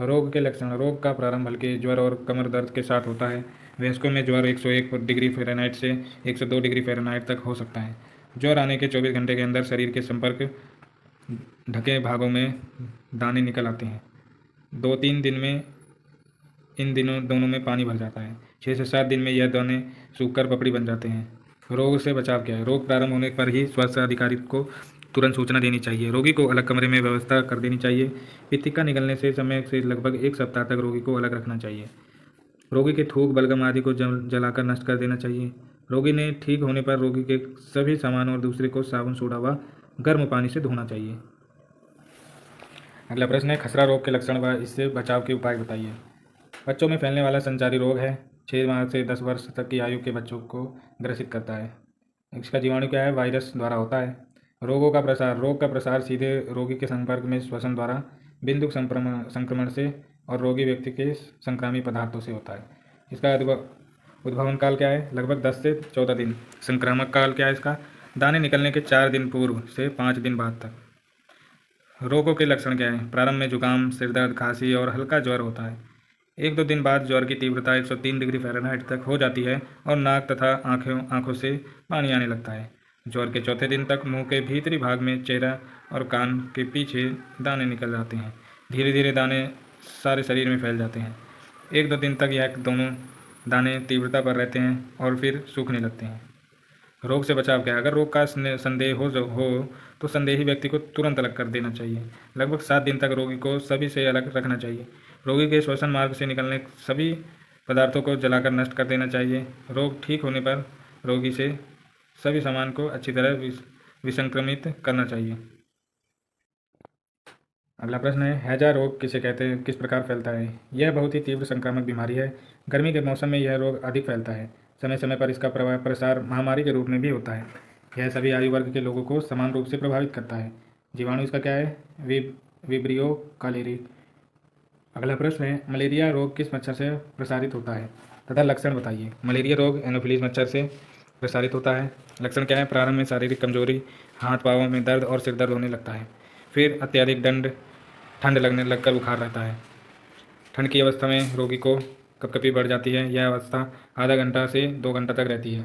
रोग के लक्षण, रोग का प्रारंभ हल्के ज्वर और कमर दर्द के साथ होता है। वयस्कों में ज्वर 101 डिग्री फ़ारेनहाइट से 102 डिग्री फ़ारेनहाइट तक हो सकता है। ज्वर आने के 24 घंटे के अंदर शरीर के संपर्क ढके भागों में दाने निकल आते हैं। 2-3 दिन में इन दोनों में पानी भर जाता है। 6 से 7 दिन में यह दाने सूखकर पपड़ी बन जाते हैं। रोग से बचाव क्या है? रोग प्रारंभ होने पर ही स्वास्थ्य अधिकारी को तुरंत सूचना देनी चाहिए। रोगी को अलग कमरे में व्यवस्था कर देनी चाहिए। पित्तिका निकलने से समय से लगभग 1 सप्ताह तक रोगी को अलग रखना चाहिए। रोगी के थूक, बलगम आदि को जलाकर नष्ट कर देना चाहिए। रोगी ने ठीक होने पर रोगी के सभी सामान और दूसरे को साबुन, सोडा व गर्म पानी से धोना चाहिए। अगला प्रश्न है, खसरा रोग के लक्षण व इससे बचाव के उपाय बताइए। बच्चों में फैलने वाला संचारी रोग है। 6 माह से 10 वर्ष तक की आयु के बच्चों को ग्रसित करता है। इसका जीवाणु क्या है? वायरस द्वारा होता है। रोगों का प्रसार, रोग का प्रसार सीधे रोगी के संपर्क में श्वसन द्वारा, बिंदु संक्रमण से और रोगी व्यक्ति के संक्रामी पदार्थों से होता है। इसका उद्भवन काल क्या है? लगभग 10 से 14 दिन। संक्रामक काल क्या है इसका? दाने निकलने के 4 दिन पूर्व से 5 दिन बाद तक। रोगों के लक्षण क्या है? प्रारंभ में जुकाम, सिरदर्द, खांसी और हल्का ज्वर होता है। 1-2 दिन बाद ज्वर की तीव्रता 103 डिग्री फ़ारेनहाइट तक हो जाती है और नाक तथा आँखों से पानी आने लगता है। ज्वर के 4थे दिन तक मुंह के भीतरी भाग में, चेहरा और कान के पीछे दाने निकल जाते हैं। धीरे धीरे दाने सारे शरीर में फैल जाते हैं। 1-2 दिन तक यह दोनों दाने तीव्रता पर रहते हैं और फिर सूखने लगते हैं। रोग से बचाव क्या है? अगर रोग का संदेह हो तो संदेही व्यक्ति को तुरंत अलग कर देना चाहिए। लगभग 7 दिन तक रोगी को सभी से अलग रखना चाहिए। रोगी के श्वसन मार्ग से निकलने सभी पदार्थों को जलाकर नष्ट कर देना चाहिए। रोग ठीक होने पर रोगी से सभी सामान को अच्छी तरह विसंक्रमित करना चाहिए। अगला प्रश्न है, हैजा रोग किसे कहते हैं, किस प्रकार फैलता है? यह बहुत ही तीव्र संक्रामक बीमारी है। गर्मी के मौसम में यह रोग अधिक फैलता है। समय समय पर इसका प्रसार महामारी के रूप में भी होता है। यह सभी आयु वर्ग के लोगों को समान रूप से प्रभावित करता है। जीवाणु इसका क्या है? विब्रियो कालेरी। अगला प्रश्न है, मलेरिया रोग किस मच्छर से प्रसारित होता है तथा लक्षण बताइए? मलेरिया रोग एनोफिलीज मच्छर से प्रसारित होता है। लक्षण क्या है? प्रारंभ में शारीरिक कमजोरी, हाथ पाँवों में दर्द और सिर दर्द होने लगता है। फिर अत्यधिक ठंड लगने लगकर बुखार रहता है। ठंड की अवस्था में रोगी को कपकपी बढ़ जाती है। यह अवस्था आधा घंटा से 2 घंटा तक रहती है।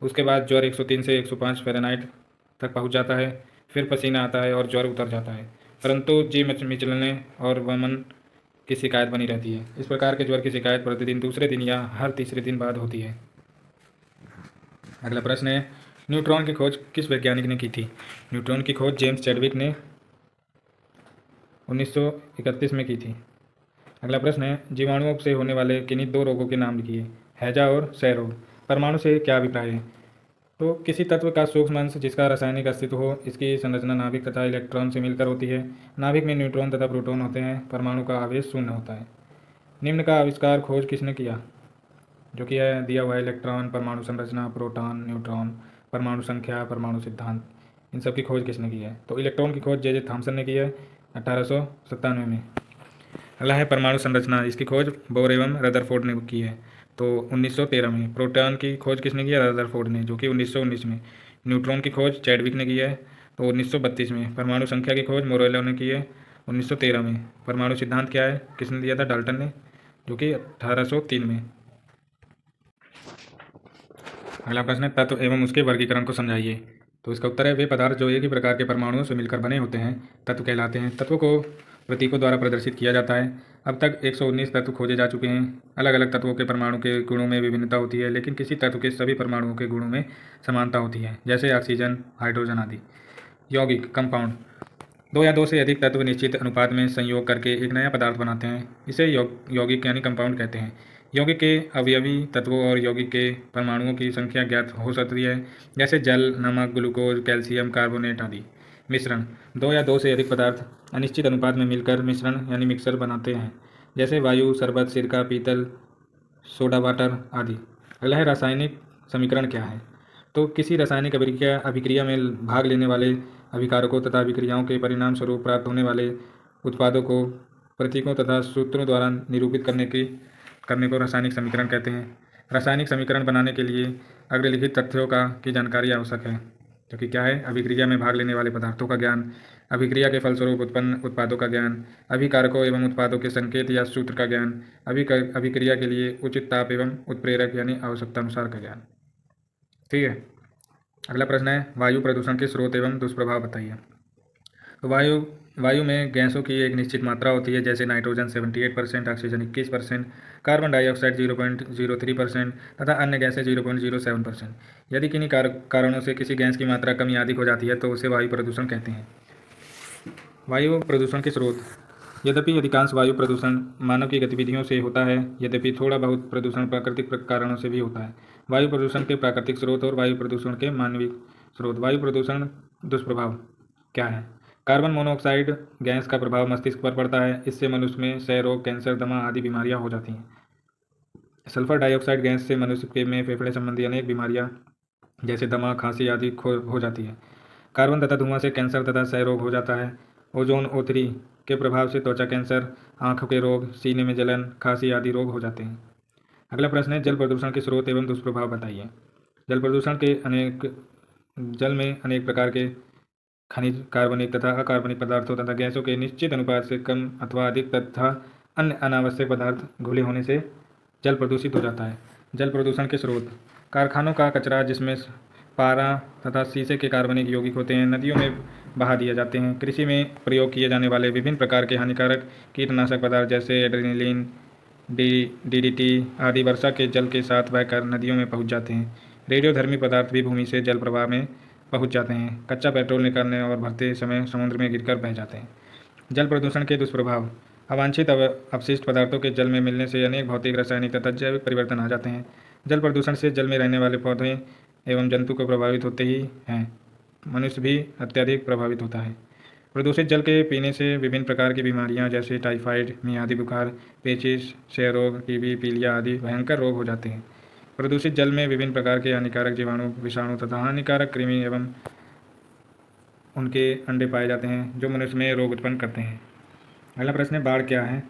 उसके बाद ज्वर 103 से 105 फ़ारेनहाइट तक पहुंच जाता है। फिर पसीना आता है और ज्वर उतर जाता है, परंतु जी मिचलने और वमन की शिकायत बनी रहती है। इस प्रकार के ज्वर की शिकायत प्रतिदिन दूसरे दिन या हर तीसरे दिन बाद होती है। अगला प्रश्न है, न्यूट्रॉन की खोज किस वैज्ञानिक ने की थी? न्यूट्रॉन की खोज जेम्स चैडविक ने 1931 में की थी। अगला प्रश्न है, जीवाणुओं से होने वाले किन्हीं 2 रोगों के नाम लिखिए? हैजा और क्षय रोग। परमाणु से क्या अभिप्राय है? तो किसी तत्व का सूक्ष्म अंश जिसका रासायनिक अस्तित्व हो, इसकी संरचना नाभिक तथा इलेक्ट्रॉन से मिलकर होती है। नाभिक में न्यूट्रॉन तथा प्रोटॉन होते हैं। परमाणु का आवेश शून्य होता है। निम्न का आविष्कार खोज किसने किया? जो कि है दिया हुआ है इलेक्ट्रॉन, परमाणु संरचना, प्रोटॉन, न्यूट्रॉन, परमाणु संख्या, परमाणु सिद्धांत, इन सब की खोज किसने की है? तो इलेक्ट्रॉन की खोज जे थॉमसन ने की है 1897 में। अगला है परमाणु संरचना, इसकी खोज बोर एवं रदरफोर्ड ने की है, तो 1913 में। प्रोटॉन की खोज किसने की है? रदरफोर्ड ने, जो कि 1919 में। न्यूट्रॉन की खोज चैडविक ने की है, तो 1932 में। परमाणु संख्या की खोज मोरेलो ने की है 1913 में। परमाणु सिद्धांत क्या है, किसने दिया था? डाल्टन ने, जो कि 1803 में। अगला प्रश्न है, तत्व एवं उसके वर्गीकरण को समझाइए। तो इसका उत्तर है, वे पदार्थ जो एक ही प्रकार के परमाणुओं से मिलकर बने होते हैं तत्व कहलाते हैं। तत्वों को प्रतीकों द्वारा प्रदर्शित किया जाता है। अब तक 119 तत्व खोजे जा चुके हैं। अलग अलग तत्वों के परमाणु के गुणों में विभिन्नता होती है, लेकिन किसी तत्व के सभी परमाणुओं के गुणों में समानता होती है, जैसे ऑक्सीजन, हाइड्रोजन आदि। यौगिक कंपाउंड, 2 या 2 से अधिक तत्व निश्चित अनुपात में संयोग करके एक नया पदार्थ बनाते हैं। इसे यौगिक यानी कंपाउंड कहते हैं। यौगिक के अवयवी तत्वों और यौगिक के परमाणुओं की संख्या ज्ञात हो सकती है, जैसे जल, नमक, ग्लूकोज, कैल्शियम कार्बोनेट आदि। मिश्रण, 2 या 2 से अधिक पदार्थ अनिश्चित अनुपात में मिलकर मिश्रण यानी मिक्सर बनाते हैं, जैसे वायु, शरबत, सिरका, पीतल, सोडा वाटर आदि। अगला है, रासायनिक समीकरण क्या है? तो किसी रासायनिक अभिक्रिया में भाग लेने वाले अभिकारकों तथा अभिक्रियाओं के परिणाम स्वरूप प्राप्त होने वाले उत्पादों को प्रतीकों तथा सूत्रों द्वारा निरूपित करने को रासायनिक समीकरण कहते हैं। रासायनिक समीकरण बनाने के लिए अग्रलिखित तथ्यों की जानकारी आवश्यक है, जो कि क्या है? अभिक्रिया में भाग लेने वाले पदार्थों का ज्ञान, अभिक्रिया के फलस्वरूप उत्पन्न उत्पादों का ज्ञान, अभिकारकों एवं उत्पादों के संकेत या सूत्र का ज्ञान, अभिक्रिया के लिए उचित ताप एवं उत्प्रेरक यानी आवश्यकता अनुसार का ज्ञान। ठीक है। अगला प्रश्न है, वायु प्रदूषण के स्रोत एवं दुष्प्रभाव बताइए। तो वायु में गैसों की एक निश्चित मात्रा होती है, जैसे नाइट्रोजन 78%, ऑक्सीजन 21%, कार्बन डाइऑक्साइड 0.03% तथा अन्य गैसें 0.07%। यदि किन्हीं कारणों से किसी गैस की मात्रा कम या अधिक हो जाती है तो उसे वायु प्रदूषण कहते हैं। वायु प्रदूषण के स्रोत, यद्यपि अधिकांश वायु प्रदूषण मानव की गतिविधियों से होता है, यद्यपि थोड़ा बहुत प्रदूषण प्राकृतिक कारणों से भी होता है। वायु प्रदूषण के प्राकृतिक स्रोत और वायु प्रदूषण के मानवीय स्रोत। वायु प्रदूषण दुष्प्रभाव क्या है? कार्बन मोनोऑक्साइड गैस का प्रभाव मस्तिष्क पर पड़ता है। इससे मनुष्य में क्षय रोग, कैंसर, दमा आदि बीमारियां हो जाती हैं। सल्फर डाइऑक्साइड गैस से मनुष्य में फेफड़े संबंधी अनेक बीमारियां जैसे दमा, खांसी आदि हो जाती है। कार्बन तथा धुआं से कैंसर तथा क्षय रोग हो जाता है। ओजोन O3 के प्रभाव से त्वचा कैंसर, आँखों के रोग, सीने में जलन, खांसी आदि रोग हो जाते हैं। अगला प्रश्न है, जल प्रदूषण के स्रोत एवं दुष्प्रभाव बताइए। जल में अनेक प्रकार के खनिज, कार्बनिक तथा अकार्बनिक पदार्थों तथा गैसों के निश्चित अनुपात से कम अथवा अधिक तथा अन्य अनावश्यक पदार्थ घुले होने से जल प्रदूषित हो जाता है। जल प्रदूषण के स्रोत, कारखानों का कचरा जिसमें पारा तथा शीशे के कार्बनिक यौगिक होते हैं, नदियों में बहा दिए जाते हैं। कृषि में प्रयोग किए जाने वाले विभिन्न प्रकार के हानिकारक कीटनाशक पदार्थ जैसे एड्रेनलिन, डीडीटी आदि वर्षा के जल के साथ बहकर नदियों में पहुंच जाते हैं। रेडियोधर्मी पदार्थ भी भूमि से जल प्रवाह में पहुंच जाते हैं। कच्चा पेट्रोल निकालने और भरते समय समुद्र में गिरकर बह जाते हैं। जल प्रदूषण के दुष्प्रभाव। अवांछित अपशिष्ट पदार्थों के जल में मिलने से अनेक भौतिक, रासायनिक तथा जैविक परिवर्तन आ जाते हैं। जल प्रदूषण से जल में रहने वाले पौधे एवं जंतु को प्रभावित होते ही हैं, मनुष्य भी अत्यधिक प्रभावित होता है। प्रदूषित जल के पीने से विभिन्न प्रकार की बीमारियां जैसे टाइफाइड, मियादी बुखार, पेचिश, क्षय रोग, टीबी, पीलिया आदि भयंकर रोग हो जाते हैं। प्रदूषित जल में विभिन्न प्रकार के हानिकारक जीवाणु, विषाणु तथा हानिकारक कृमि एवं उनके अंडे पाए जाते हैं जो मनुष्य में रोग उत्पन्न करते हैं। अगला प्रश्न है, बाढ़ क्या है,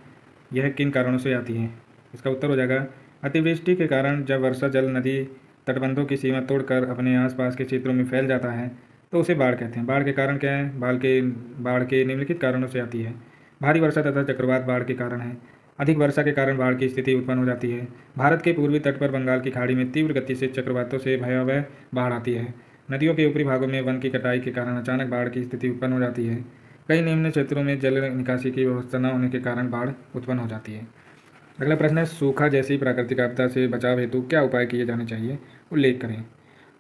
यह किन कारणों से आती है? इसका उत्तर हो जाएगा, अतिवृष्टि के कारण जब वर्षा जल नदी तटबंधों की सीमा तोड़कर अपने आसपास के क्षेत्रों में फैल जाता है तो उसे बाढ़ कहते हैं। बाढ़ के कारण क्या है? बाढ़ के निम्नलिखित कारणों से आती है। भारी वर्षा तथा चक्रवात बाढ़ के कारण है। अधिक वर्षा के कारण बाढ़ की स्थिति उत्पन्न हो जाती है। भारत के पूर्वी तट पर बंगाल की खाड़ी में तीव्र गति से चक्रवातों से भयावह बाढ़ आती है। नदियों के ऊपरी भागों में वन की कटाई के कारण अचानक बाढ़ की स्थिति उत्पन्न हो जाती है। कई निम्न क्षेत्रों में जल निकासी की व्यवस्था न होने के कारण बाढ़ उत्पन्न हो जाती है। अगला प्रश्न है, सूखा जैसी प्राकृतिक आपदा से बचाव हेतु क्या उपाय किए जाने चाहिए, उल्लेख करें।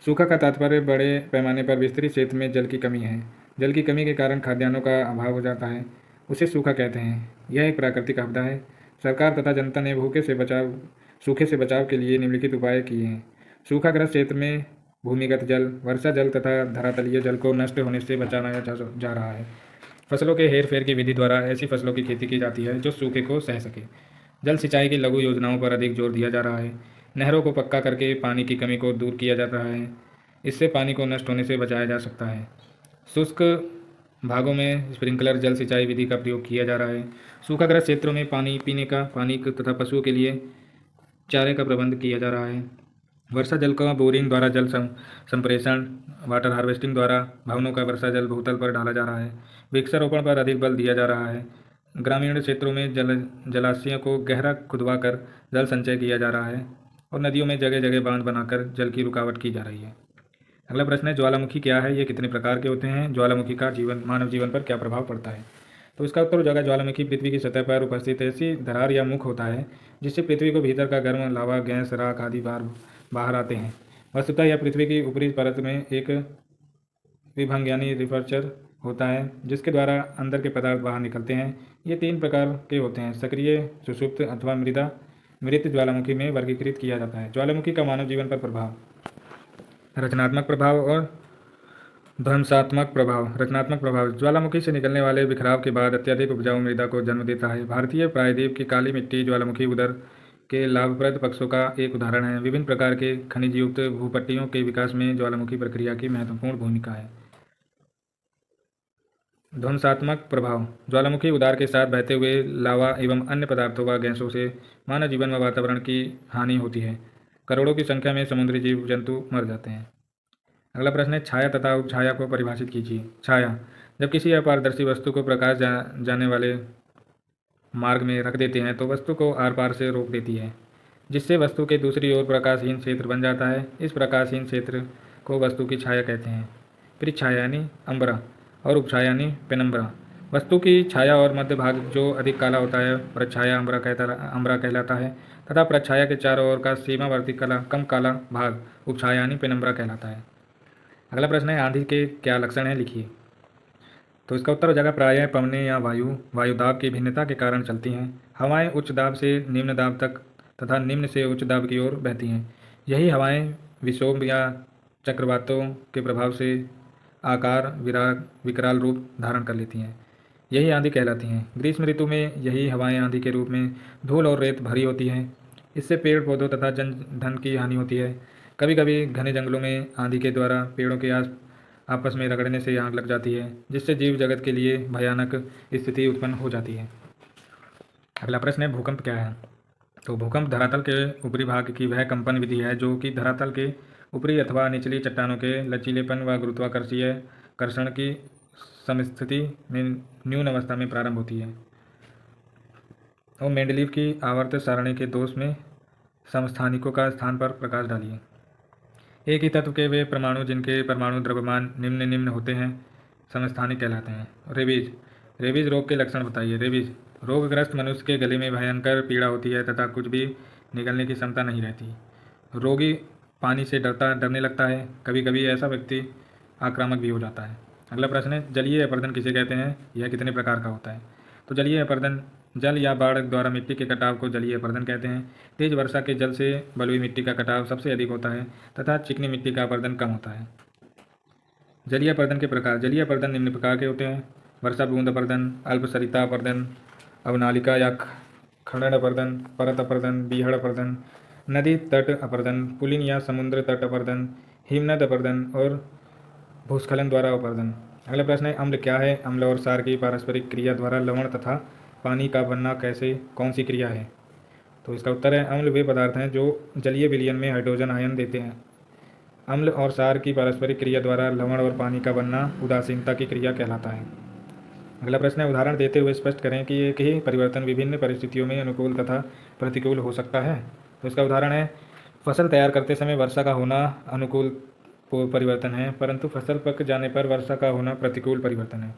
सूखा का तात्पर्य बड़े पैमाने पर विस्तृत क्षेत्र में जल की कमी है। जल की कमी के कारण खाद्यान्नों का अभाव हो जाता है, उसे सूखा कहते हैं। यह एक प्राकृतिक आपदा है। सरकार तथा जनता ने सूखे से बचाव के लिए निम्नलिखित उपाय किए हैं। सूखाग्रस्त क्षेत्र में भूमिगत जल, वर्षा जल तथा धरातलीय जल को नष्ट होने से बचाया जा रहा है। फसलों के हेर फेर की विधि द्वारा ऐसी फसलों की खेती की जाती है जो सूखे को सह सके। जल सिंचाई की लघु योजनाओं पर अधिक जोर दिया जा रहा है। नहरों को पक्का करके पानी की कमी को दूर किया जा रहा है। इससे पानी को नष्ट होने से बचाया जा सकता है। शुष्क भागों में स्प्रिंकलर जल सिंचाई विधि का प्रयोग किया जा रहा है। सूखाग्रस्त क्षेत्रों में पानी पीने का, पानी तथा पशुओं के लिए चारे का प्रबंध किया जा रहा है। वर्षा जल का बोरिंग द्वारा जल संप्रेषण, वाटर हार्वेस्टिंग द्वारा भवनों का वर्षा जल भूतल पर डाला जा रहा है। वृक्षारोपण पर अधिक बल दिया जा रहा है। ग्रामीण क्षेत्रों में जलाशयों को गहरा खुदवाकर जल संचय किया जा रहा है और नदियों में जगह जगह बांध बनाकर जल की रुकावट की जा रही है। अगला प्रश्न है, ज्वालामुखी क्या है, ये कितने प्रकार के होते हैं, ज्वालामुखी का मानव जीवन पर क्या प्रभाव पड़ता है? तो इसका उत्तर हो जाएगा, ज्वालामुखी पृथ्वी की सतह पर उपस्थित ऐसी दरार या मुख होता है जिससे पृथ्वी को भीतर का गर्म लावा, गैस, राख आदि बाहर आते हैं। वस्तुतः यह पृथ्वी की ऊपरी परत में एक विभंग यानी रिफर्चर होता है जिसके द्वारा अंदर के पदार्थ बाहर निकलते हैं। ये 3 प्रकार के होते हैं, सक्रिय, सुषुप्त अथवा मृत ज्वालामुखी में वर्गीकृत किया जाता है। ज्वालामुखी का मानव जीवन पर प्रभाव। रचनात्मक प्रभाव और ध्वंसात्मक प्रभाव। रचनात्मक प्रभाव, ज्वालामुखी से निकलने वाले बिखराव के बाद अत्यधिक उपजाऊ मृदा को जन्म देता है। भारतीय प्रायद्वीप की काली मिट्टी ज्वालामुखी उदर के लाभप्रद पक्षों का एक उदाहरण है। विभिन्न प्रकार के खनिज युक्त भूपट्टियों के विकास में ज्वालामुखी प्रक्रिया की महत्वपूर्ण भूमिका है। ध्वंसात्मक प्रभाव, ज्वालामुखी उद्गार के साथ बहते हुए लावा एवं अन्य पदार्थों व गैसों से मानव जीवन व वातावरण की हानि होती है। करोड़ों की संख्या में समुद्री जीव जंतु मर जाते हैं। अगला प्रश्न है, छाया तथा उपछाया को परिभाषित कीजिए। छाया, जब किसी अपारदर्शी वस्तु को प्रकाश जाने वाले मार्ग में रख देते हैं तो वस्तु को आर पार से रोक देती है, जिससे वस्तु के दूसरी ओर प्रकाशहीन क्षेत्र बन जाता है। इस प्रकाशहीन क्षेत्र को वस्तु की छाया कहते हैं। परिछाया यानी अम्बरा और उपछाया यानी पेनम्बरा। वस्तु की छाया और मध्य भाग जो अधिक काला होता है प्रछाया अम्बरा कहलाता है तथा प्रछाया के चारों ओर का सीमावर्ती कम काला भाग उपछाया यानी पेनम्बरा कहलाता है। अगला प्रश्न है, आंधी के क्या लक्षण हैं, लिखिए। तो इसका उत्तर हो जाएगा, प्रायः पवनें या वायुदाब की भिन्नता के कारण चलती हैं। हवाएं उच्च दाब से निम्न दाब तक तथा निम्न से उच्च दाब की ओर बहती हैं। यही हवाएं विक्षोभ या चक्रवातों के प्रभाव से आकार विकराल रूप धारण कर लेती हैं। यही आंधी कहलाती हैं। ग्रीष्म ऋतु में यही हवाएं आंधी के रूप में धूल और रेत भरी होती हैं। इससे पेड़ पौधों तथा जन धन की हानि होती है। कभी कभी घने जंगलों में आंधी के द्वारा पेड़ों के आपस में रगड़ने से आग लग जाती है, जिससे जीव जगत के लिए भयानक स्थिति उत्पन्न हो जाती है। अगला प्रश्न है, भूकंप क्या है? तो भूकंप धरातल के ऊपरी भाग की वह कंपन विधि है जो कि धरातल के ऊपरी अथवा निचली चट्टानों के लचीलेपन व गुरुत्वाकर्षीय कर्षण की समस्थिति में न्यून अवस्था में प्रारंभ होती है और मेंडलीव की आवर्त सारणी के दोष में समस्थानिकों का स्थान पर प्रकाश डालिए। एक ही तत्व के वे परमाणु जिनके परमाणु द्रव्यमान निम्न निम्न होते हैं समस्थानिक कहलाते हैं। रेबीज, रेबीज रोग के लक्षण बताइए। रेबीज रोगग्रस्त मनुष्य के गले में भयंकर पीड़ा होती है तथा कुछ भी निगलने की क्षमता नहीं रहती। रोगी पानी से डरने लगता है। कभी कभी ऐसा व्यक्ति आक्रामक भी हो जाता है। अगला प्रश्न है, जलीय अपरदन किसे कहते हैं, यह कितने प्रकार का होता है। तो जलीय अपरदन, जल या बाढ़ द्वारा मिट्टी के कटाव को जलीय अपरदन कहते हैं। तेज वर्षा के जल से बलुई मिट्टी का कटाव सबसे अधिक होता है तथा चिकनी मिट्टी का अपरदन कम होता है। जलीय अपरदन के प्रकार, जलीय अपरदन निम्न प्रकार के होते हैं। वर्षा बूंद अपरदन, अल्पसरिता अपरदन, अवनालिका या खंडन अपरदन, परत अपरदन, बीहड़ अपरदन, नदी तट अपरदन, पुलिन या समुद्र तट अपरदन, हिमनद अपरदन और भूस्खलन द्वारा अपरदन। अगला प्रश्न है, अम्ल क्या है। अम्ल और क्षार की पारस्परिक क्रिया द्वारा लवण तथा पानी का बनना कैसे कौन सी क्रिया है। तो इसका उत्तर है, अम्ल वे पदार्थ हैं जो जलीय विलयन में हाइड्रोजन आयन देते हैं। अम्ल और क्षार की पारस्परिक क्रिया द्वारा लवण और पानी का बनना उदासीनता की क्रिया कहलाता है। अगला प्रश्न है, उदाहरण देते हुए स्पष्ट करें कि एक ही परिवर्तन विभिन्न परिस्थितियों में अनुकूल तथा प्रतिकूल हो सकता है। तो इसका उदाहरण है, फसल तैयार करते समय वर्षा का होना अनुकूल परिवर्तन है, परंतु फसल पक जाने पर वर्षा का होना प्रतिकूल परिवर्तन है।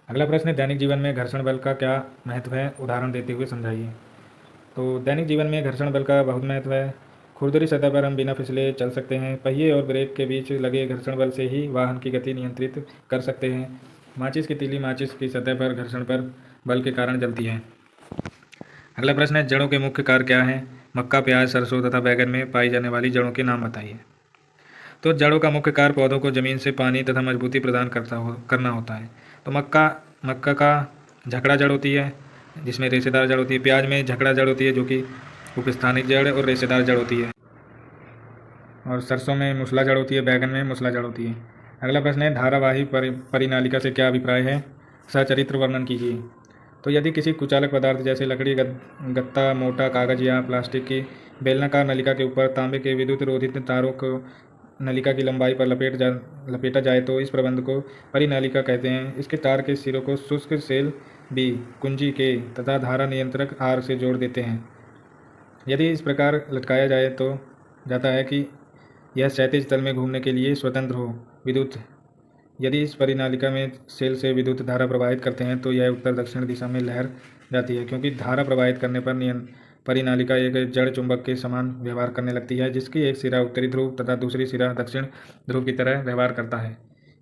अगला प्रश्न है, दैनिक जीवन में घर्षण बल का क्या महत्व है, उदाहरण देते हुए समझाइए। तो दैनिक जीवन में घर्षण बल का बहुत महत्व है। खुरदरी सतह पर हम बिना फिसले चल सकते हैं। पहिए और ब्रेक के बीच लगे घर्षण बल से ही वाहन की गति नियंत्रित कर सकते हैं। माचिस की तीली माचिस की सतह पर घर्षण पर बल के कारण जलती है। अगला प्रश्न है, जड़ों के मुख्य कार्य क्या हैं। मक्का, प्याज, सरसों तथा बैगन में पाई जाने वाली जड़ों के नाम बताइए। तो जड़ों का मुख्य कार्य पौधों को जमीन से पानी तथा मजबूती प्रदान करना होता है। तो मक्का का झकड़ा जड़ होती है जिसमें रेशेदार जड़ होती है। प्याज में झकड़ा जड़ होती है जो कि उपस्थानिक जड़ और रेशेदार जड़ होती है। और सरसों में मूसला जड़ होती है। बैगन में मूसला जड़ होती है। अगला प्रश्न है, धारावाही परिनालिका से क्या अभिप्राय है, सचरित्र वर्णन कीजिए। तो यदि किसी कुचालक पदार्थ जैसे लकड़ी, गत्ता, मोटा कागज या प्लास्टिक की बेलनाकार नलिका के ऊपर तांबे के विद्युत रोधित तारों को नलिका की लंबाई पर लपेटा जाए तो इस प्रबंध को परिनालिका कहते हैं। इसके तार के सिरों को शुष्क सेल बी, कुंजी के तथा धारा नियंत्रक आर से जोड़ देते हैं। यदि इस प्रकार लटकाया जाए तो जाता है कि यह क्षैतिज तल में घूमने के लिए स्वतंत्र हो। विद्युत, यदि इस परिनालिका में सेल से विद्युत धारा प्रवाहित करते हैं तो यह उत्तर दक्षिण दिशा में लहर जाती है, क्योंकि धारा प्रवाहित करने पर परिनालिका एक जड़ चुंबक के समान व्यवहार करने लगती है, जिसकी एक सिरा उत्तरी ध्रुव तथा दूसरी सिरा दक्षिण ध्रुव की तरह व्यवहार करता है।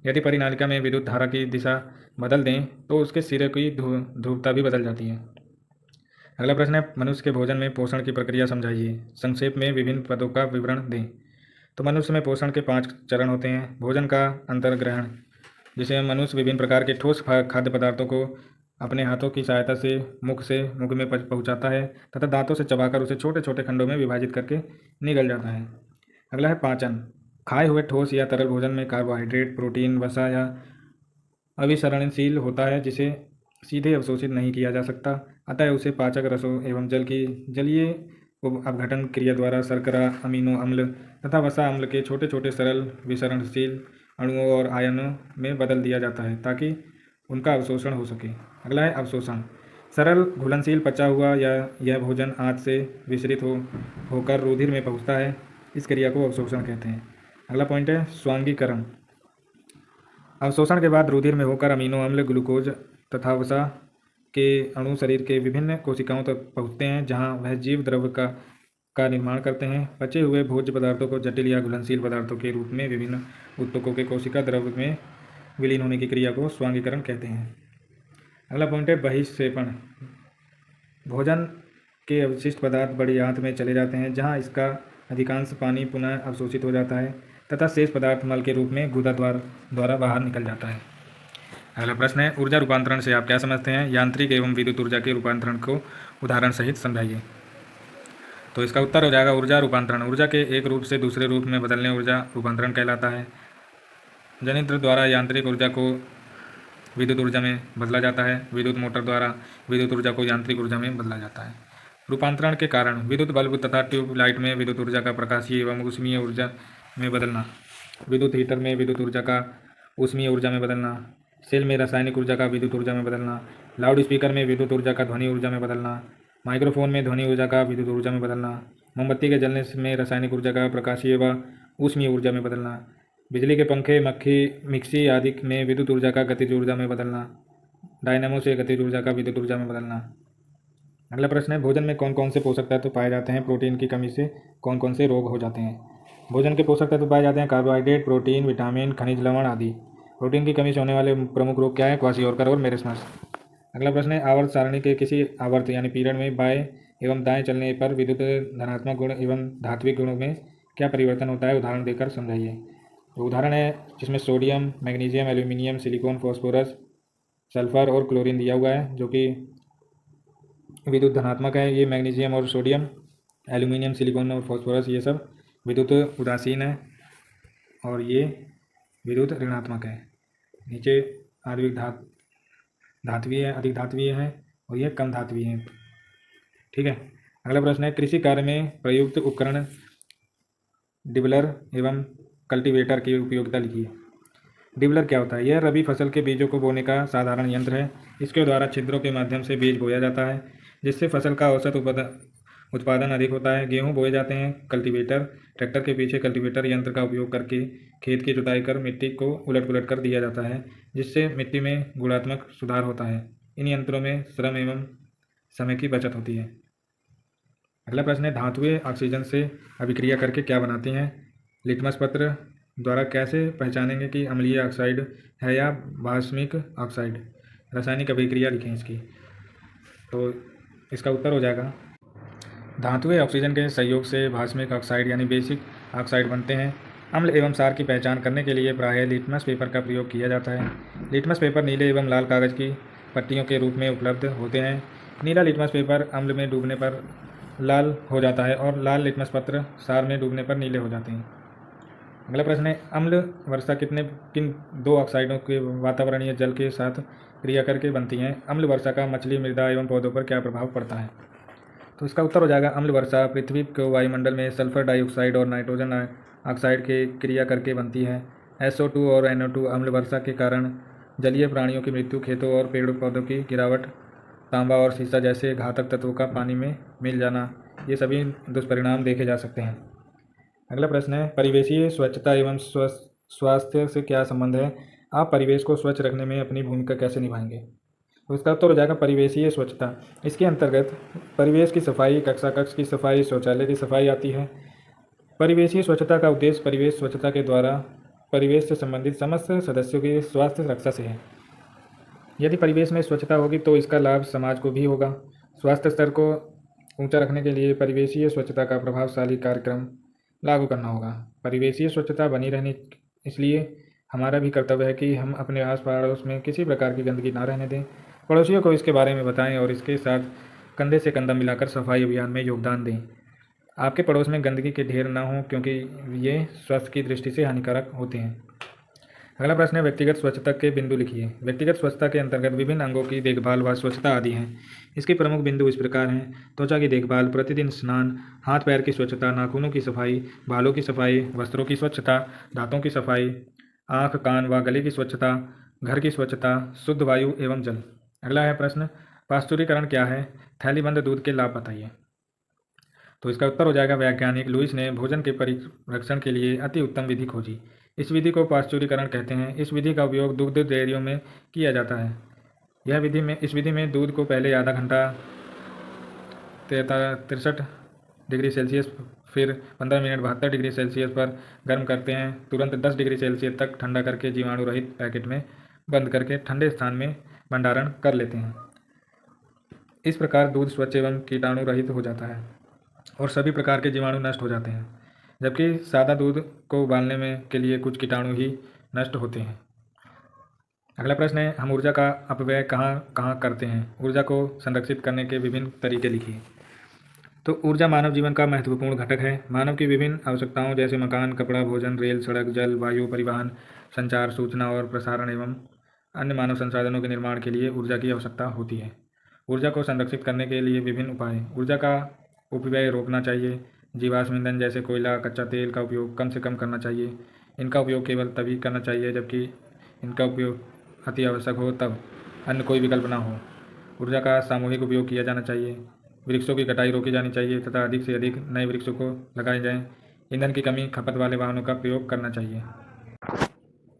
यदि परिनालिका में विद्युत धारा की दिशा बदल दें तो उसके सिरे की ध्रुवता भी बदल जाती है। अगला प्रश्न है, मनुष्य के भोजन में पोषण की प्रक्रिया समझाइए। संक्षेप में विभिन्न पदों का विवरण दें। तो मनुष्य में पोषण के 5 चरण होते हैं। भोजन का अंतर्ग्रहण, जिसे मनुष्य विभिन्न प्रकार के ठोस खाद्य पदार्थों को अपने हाथों की सहायता से मुख में पहुंचाता है तथा दांतों से चबाकर उसे छोटे छोटे खंडों में विभाजित करके निगल जाता है। अगला है पाचन। खाए हुए ठोस या तरल भोजन में कार्बोहाइड्रेट, प्रोटीन, वसा या अभिसरणशील होता है जिसे सीधे अवशोषित नहीं किया जा सकता, अतः उसे पाचक रसों एवं जलीय अपघटन क्रिया द्वारा शर्करा, अमीनो अम्ल तथा वसा अम्ल के छोटे छोटे सरल विसरणशील अणुओं और आयनों में बदल दिया जाता है ताकि उनका अवशोषण हो सके। अगला है अवशोषण। सरल घुलनशील पचा हुआ या यह भोजन आंत से विसरित होकर रुधिर में पहुंचता है, इस क्रिया को अवशोषण कहते हैं। अगला पॉइंट है स्वांगीकरण। अवशोषण के बाद रुधिर में होकर अमीनो अम्ल, ग्लूकोज तथा वसा के अणु शरीर के विभिन्न कोशिकाओं तक पहुँचते हैं, जहाँ वह जीव द्रव्य का निर्माण करते हैं। पचे हुए भोज्य पदार्थों को जटिल या घुलनशील पदार्थों के रूप में विभिन्न ऊतकों के कोशिका द्रव्य में विलीन होने की क्रिया को स्वांगीकरण कहते हैं। अगला पॉइंट है बहिक्षेपण। भोजन के अवशिष्ट पदार्थ बड़ी आंत में चले जाते हैं, जहाँ इसका अधिकांश पानी पुनः अवशोषित हो जाता है तथा शेष पदार्थ मल के रूप में गुदा द्वारा बाहर निकल जाता है। अगला प्रश्न है, ऊर्जा रूपांतरण से आप क्या समझते हैं, यांत्रिक एवं विद्युत ऊर्जा के रूपांतरण को उदाहरण सहित समझाइए। तो इसका उत्तर हो जाएगा ऊर्जा रूपांतरण। ऊर्जा के एक रूप से दूसरे रूप में बदलने ऊर्जा रूपांतरण कहलाता है। जनित्र द्वारा यांत्रिक ऊर्जा को विद्युत ऊर्जा में बदला जाता है। विद्युत मोटर द्वारा विद्युत ऊर्जा को यांत्रिक ऊर्जा में बदला जाता है। रूपांतरण के कारण विद्युत बल्ब तथा ट्यूबलाइट में विद्युत ऊर्जा का प्रकाशीय एवं ऊष्मीय ऊर्जा में बदलना, विद्युत हीटर में विद्युत ऊर्जा का ऊष्मीय ऊर्जा में बदलना, सेल में रासायनिक ऊर्जा का विद्युत ऊर्जा में बदलना, लाउड स्पीकर में विद्युत ऊर्जा का ध्वनि ऊर्जा में बदलना, माइक्रोफोन में ध्वनि ऊर्जा का विद्युत ऊर्जा में बदलना, मोमबत्ती के जलने में रासायनिक ऊर्जा का प्रकाशीय व ऊष्मीय ऊर्जा में बदलना, बिजली के पंखे, मिक्सी आदि में विद्युत ऊर्जा का गतिज ऊर्जा में बदलना, डायनामो से गतिज ऊर्जा का विद्युत ऊर्जा में बदलना। अगला प्रश्न है, भोजन में कौन कौन से पोषक तत्व पाए जाते हैं? प्रोटीन की कमी से कौन कौन से रोग हो जाते हैं? भोजन के पोषक तत्व पाए जाते हैं कार्बोहाइड्रेट, प्रोटीन, विटामिन, खनिज लवण आदि। प्रोटीन की कमी से होने वाले प्रमुख रोग क्या है? क्वाशियोरकर और मेरिस्मस। अगला प्रश्न है, आवर्त सारणी के किसी आवर्त यानी पीरियड में बाएं एवं दाएं चलने पर विद्युत धनात्मक गुण एवं धात्विक गुणों में क्या परिवर्तन होता है? उदाहरण देकर समझाइए। तो उदाहरण है जिसमें sodium, magnesium, aluminium, silicon, phosphorus, sulphur और क्लोरीन दिया हुआ है जो कि विद्युत धनात्मक है। ये मैग्नीशियम और सोडियम, एल्यूमिनियम, सिलिकॉन और फॉस्फोरस ये सब विद्युत उदासीन है और ये विद्युत ऋणात्मक है। नीचे आणविक धात्वीय है, अधिक धात्वीय है और ये कम धात्वीय है। ठीक है। अगला प्रश्न है, कृषि कार्य में प्रयुक्त उपकरण डिबलर एवं कल्टीवेटर की उपयोगिता लिखिए। डिबलर क्या होता है? यह रबी फसल के बीजों को बोने का साधारण यंत्र है। इसके द्वारा छिद्रों के माध्यम से बीज बोया जाता है जिससे फसल का औसत उत्पादन अधिक होता है। गेहूं बोए जाते हैं। कल्टीवेटर, ट्रैक्टर के पीछे कल्टीवेटर यंत्र का उपयोग करके खेत की जुताई कर मिट्टी को उलट पुलट कर दिया जाता है जिससे मिट्टी में गुणात्मक सुधार होता है। इन यंत्रों में श्रम एवं समय की बचत होती है। अगला प्रश्न है, धातुएं ऑक्सीजन से अभिक्रिया करके क्या बनाती हैं? लिटमस पत्र द्वारा कैसे पहचानेंगे कि अम्लीय ऑक्साइड है या भास्मिक ऑक्साइड? रासायनिक अभिक्रिया लिखें इसकी। तो इसका उत्तर हो जाएगा, धातुएं ऑक्सीजन के सहयोग से भास्मिक ऑक्साइड यानी बेसिक ऑक्साइड बनते हैं। अम्ल एवं क्षार की पहचान करने के लिए प्रायः लिटमस पेपर का प्रयोग किया जाता है। लिटमस पेपर नीले एवं लाल कागज की पट्टियों के रूप में उपलब्ध होते हैं। नीला लिटमस पेपर अम्ल में डूबने पर लाल हो जाता है और लाल लिटमस पत्र क्षार में डूबने पर नीले हो जाते हैं। अगला प्रश्न है, अम्ल वर्षा किन दो ऑक्साइडों के वातावरणीय जल के साथ क्रिया करके बनती हैं? अम्ल वर्षा का मछली, मृदा एवं पौधों पर क्या प्रभाव पड़ता है? तो इसका उत्तर हो जाएगा, अम्ल वर्षा पृथ्वी को वायुमंडल में सल्फर डाइऑक्साइड और नाइट्रोजन ऑक्साइड के क्रिया करके बनती है। SO2 और NO2 अम्ल वर्षा के कारण जलीय प्राणियों की मृत्यु, खेतों और पेड़ पौधों की गिरावट, तांबा और सीसा जैसे घातक तत्वों का पानी में मिल जाना, ये सभी दुष्परिणाम देखे जा सकते हैं। अगला प्रश्न है, परिवेशीय स्वच्छता एवं स्वास्थ्य से क्या संबंध है? आप परिवेश को स्वच्छ रखने में अपनी भूमिका कैसे निभाएंगे? तो इसका उत्तर हो जाएगा, परिवेशीय स्वच्छता। इसके अंतर्गत परिवेश की सफाई, कक्ष की सफाई, शौचालय की सफाई आती है। परिवेशीय स्वच्छता का उद्देश्य परिवेश स्वच्छता के द्वारा परिवेश से संबंधित समस्त सदस्यों की स्वास्थ्य रक्षा से है। यदि परिवेश में स्वच्छता होगी तो इसका लाभ समाज को भी होगा। स्वास्थ्य स्तर को ऊंचा रखने के लिए परिवेशीय स्वच्छता का प्रभावशाली कार्यक्रम लागू करना होगा। परिवेशीय स्वच्छता बनी रहनी, इसलिए हमारा भी कर्तव्य है कि हम अपने आस पड़ोस में किसी प्रकार की गंदगी ना रहने दें। पड़ोसियों को इसके बारे में बताएं और इसके साथ कंधे से कंधा मिलाकर सफाई अभियान में योगदान दें। आपके पड़ोस में गंदगी के ढेर ना हों क्योंकि ये स्वास्थ्य की दृष्टि से हानिकारक होते हैं। अगला प्रश्न है, व्यक्तिगत स्वच्छता के बिंदु लिखिए। व्यक्तिगत स्वच्छता के अंतर्गत विभिन्न अंगों की देखभाल व स्वच्छता आदि हैं। इसके प्रमुख बिंदु इस प्रकार हैं, त्वचा की देखभाल, प्रतिदिन स्नान, हाथ पैर की स्वच्छता, नाखूनों की सफाई, बालों की सफाई, वस्त्रों की स्वच्छता, दांतों की सफाई, आँख, कान व गले की स्वच्छता, घर की स्वच्छता, शुद्ध वायु एवं जल। अगला है प्रश्न, पाश्चुरीकरण क्या है? थैलीबंद दूध के लाभ बताइए। तो इसका उत्तर हो जाएगा, वैज्ञानिक लुईस ने भोजन के परिरक्षण के लिए अति उत्तम विधि खोजी। इस विधि को पाश्चुरीकरण कहते हैं। इस विधि का उपयोग दुग्ध डेयरियों में किया जाता है। इस विधि में दूध को पहले आधा घंटा 63 डिग्री सेल्सियस, फिर 15 मिनट 72 डिग्री सेल्सियस पर गर्म करते हैं। तुरंत 10 डिग्री सेल्सियस तक ठंडा करके जीवाणु रहित पैकेट में बंद करके ठंडे स्थान में भंडारण कर लेते हैं। इस प्रकार दूध स्वच्छ एवं कीटाणु रहित हो जाता है और सभी प्रकार के जीवाणु नष्ट हो जाते हैं, जबकि सादा दूध को उबालने में के लिए कुछ कीटाणु ही नष्ट होते हैं। अगला प्रश्न है, हम ऊर्जा का अपव्यय कहाँ कहाँ करते हैं? ऊर्जा को संरक्षित करने के विभिन्न तरीके लिखिए। तो ऊर्जा मानव जीवन का महत्वपूर्ण घटक है। मानव की विभिन्न आवश्यकताओं जैसे मकान, कपड़ा, भोजन, रेल, सड़क, जल, वायु, परिवहन, संचार, सूचना और प्रसारण एवं अन्य मानव संसाधनों के निर्माण के लिए ऊर्जा की आवश्यकता होती है। ऊर्जा को संरक्षित करने के लिए विभिन्न उपाय। ऊर्जा का उपव्यय रोकना चाहिए। जीवाश्म ईंधन जैसे कोयला, कच्चा तेल का उपयोग कम से कम करना चाहिए। इनका उपयोग केवल तभी करना चाहिए जबकि इनका उपयोग अति आवश्यक हो, तब अन्य कोई विकल्प ना हो। ऊर्जा का सामूहिक उपयोग किया जाना चाहिए। वृक्षों की कटाई रोकी जानी चाहिए तथा अधिक से अधिक नए वृक्षों को लगाए जाएं। ईंधन की कमी खपत वाले वाहनों का प्रयोग करना चाहिए।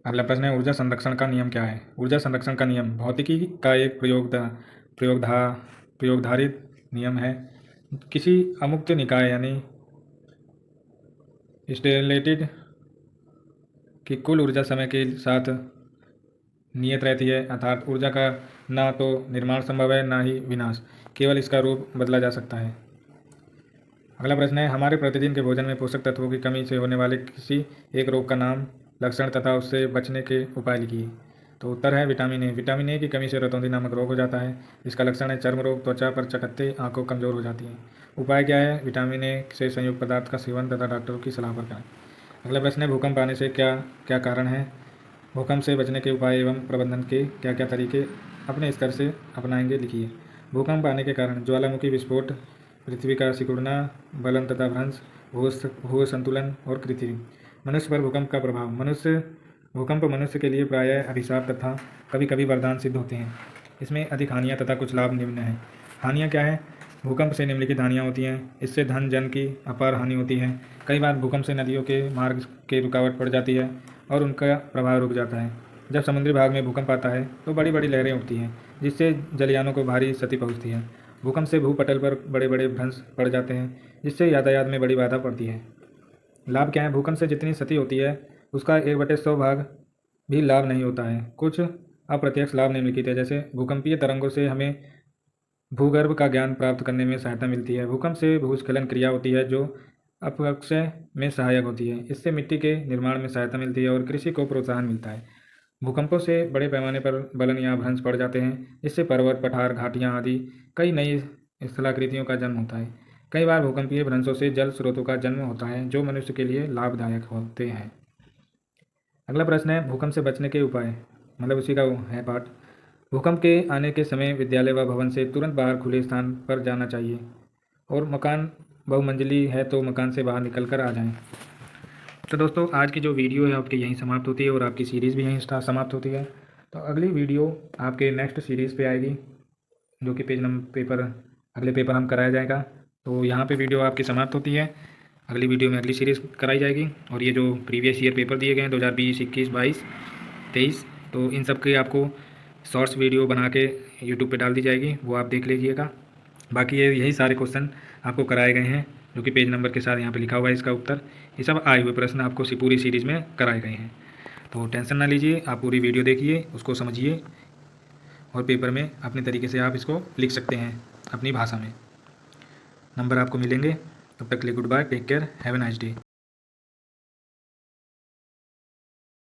अगला प्रश्न है, ऊर्जा संरक्षण का नियम क्या है? ऊर्जा संरक्षण का नियम भौतिकी का एक प्रयोगधारित नियम है। किसी अमुक्त निकाय यानी स्टेलेटेड की कुल ऊर्जा समय के साथ नियत रहती है, अर्थात ऊर्जा का ना तो निर्माण संभव है ना ही विनाश, केवल इसका रूप बदला जा सकता है। अगला प्रश्न है, हमारे प्रतिदिन के भोजन में पोषक तत्वों की कमी से होने वाले किसी एक रोग का नाम, लक्षण तथा उससे बचने के उपाय लिखिए। तो उत्तर है विटामिन ए। विटामिन ए की कमी से रतौंधी नामक रोग हो जाता है। इसका लक्षण है चर्म रोग, त्वचा पर चकत्ते, आंखों कमजोर हो जाती हैं। उपाय क्या है? विटामिन ए से संयुक्त पदार्थ का सेवन तथा डॉक्टरों की सलाह पर करें। अगला प्रश्न है, भूकंप आने से क्या क्या कारण है? भूकंप से बचने के उपाय एवं प्रबंधन के क्या क्या तरीके अपने स्तर से अपनाएंगे, लिखिए। भूकंप आने के कारण ज्वालामुखी विस्फोट, पृथ्वी का सिकुड़ना, बलन तथा भ्रंश, भू संतुलन और कृत्रिम। मनुष्य पर भूकंप का प्रभाव। भूकंप मनुष्य के लिए प्रायः अभिशाप तथा कभी कभी वरदान सिद्ध होते हैं। इसमें अधिक हानियाँ तथा कुछ लाभ निम्न हैं। हानियाँ क्या है? भूकंप से निम्नलिखित हानियाँ होती हैं। इससे धन जन की अपार हानि होती है। कई बार भूकंप से नदियों के मार्ग के रुकावट पड़ जाती है और उनका प्रभाव रुक जाता है। जब समुद्री भाग में भूकंप आता है तो बड़ी बड़ी लहरें उठती हैं, जिससे जलयानों को भारी क्षति पहुँचती है। भूकंप से भूपटल पर बड़े बड़े भ्रंश पड़ जाते हैं, जिससे यातायात में बड़ी बाधा पड़ती है। लाभ क्या है? भूकंप से जितनी क्षति होती है उसका 1/100 भाग भी लाभ नहीं होता है। कुछ अप्रत्यक्ष लाभ निम्नलिखित है, जैसे भूकंपीय तरंगों से हमें भूगर्भ का ज्ञान प्राप्त करने में सहायता मिलती है। भूकंप से भूस्खलन क्रिया होती है जो अपक्षय में सहायक होती है। इससे मिट्टी के निर्माण में सहायता मिलती है और कृषि को प्रोत्साहन मिलता है। भूकंपों से बड़े पैमाने पर बलन या भ्रंश पड़ जाते हैं। इससे पर्वत, पठार, घाटियाँ आदि कई नई स्थलाकृतियों का जन्म होता है। कई बार भूकंपीय भ्रंशों से जल स्रोतों का जन्म होता है जो मनुष्य के लिए लाभदायक होते हैं। अगला प्रश्न है, भूकंप से बचने के उपाय, मतलब उसी का है पाठ। भूकंप के आने के समय विद्यालय व भवन से तुरंत बाहर खुले स्थान पर जाना चाहिए और मकान बहुमंजिली है तो मकान से बाहर निकल कर आ जाएं। तो दोस्तों, आज की जो वीडियो है आपकी यहीं समाप्त होती है और आपकी सीरीज़ भी यहीं समाप्त होती है। तो अगली वीडियो आपके नेक्स्ट सीरीज़ पे आएगी, जो कि अगले पेपर हम कराया जाएगा। तो यहाँ पे वीडियो आपकी समाप्त होती है। अगली वीडियो में अगली सीरीज़ कराई जाएगी। और ये जो प्रीवियस ईयर पेपर दिए गए हैं 2020, 21, 22, 23, तो इन सब के आपको शॉर्ट्स वीडियो बना के यूट्यूब पे डाल दी जाएगी, वो आप देख लीजिएगा। बाकी यही सारे क्वेश्चन आपको कराए गए हैं, जो कि पेज नंबर के साथ यहाँ पे लिखा हुआ है इसका उत्तर। ये सब आए हुए प्रश्न आपको पूरी सीरीज़ में कराए गए हैं। तो टेंशन ना लीजिए, आप पूरी वीडियो देखिए, उसको समझिए और पेपर में अपने तरीके से आप इसको लिख सकते हैं अपनी भाषा में। नंबर आपको मिलेंगे। तब तक के लिए goodbye, take care, have a nice day.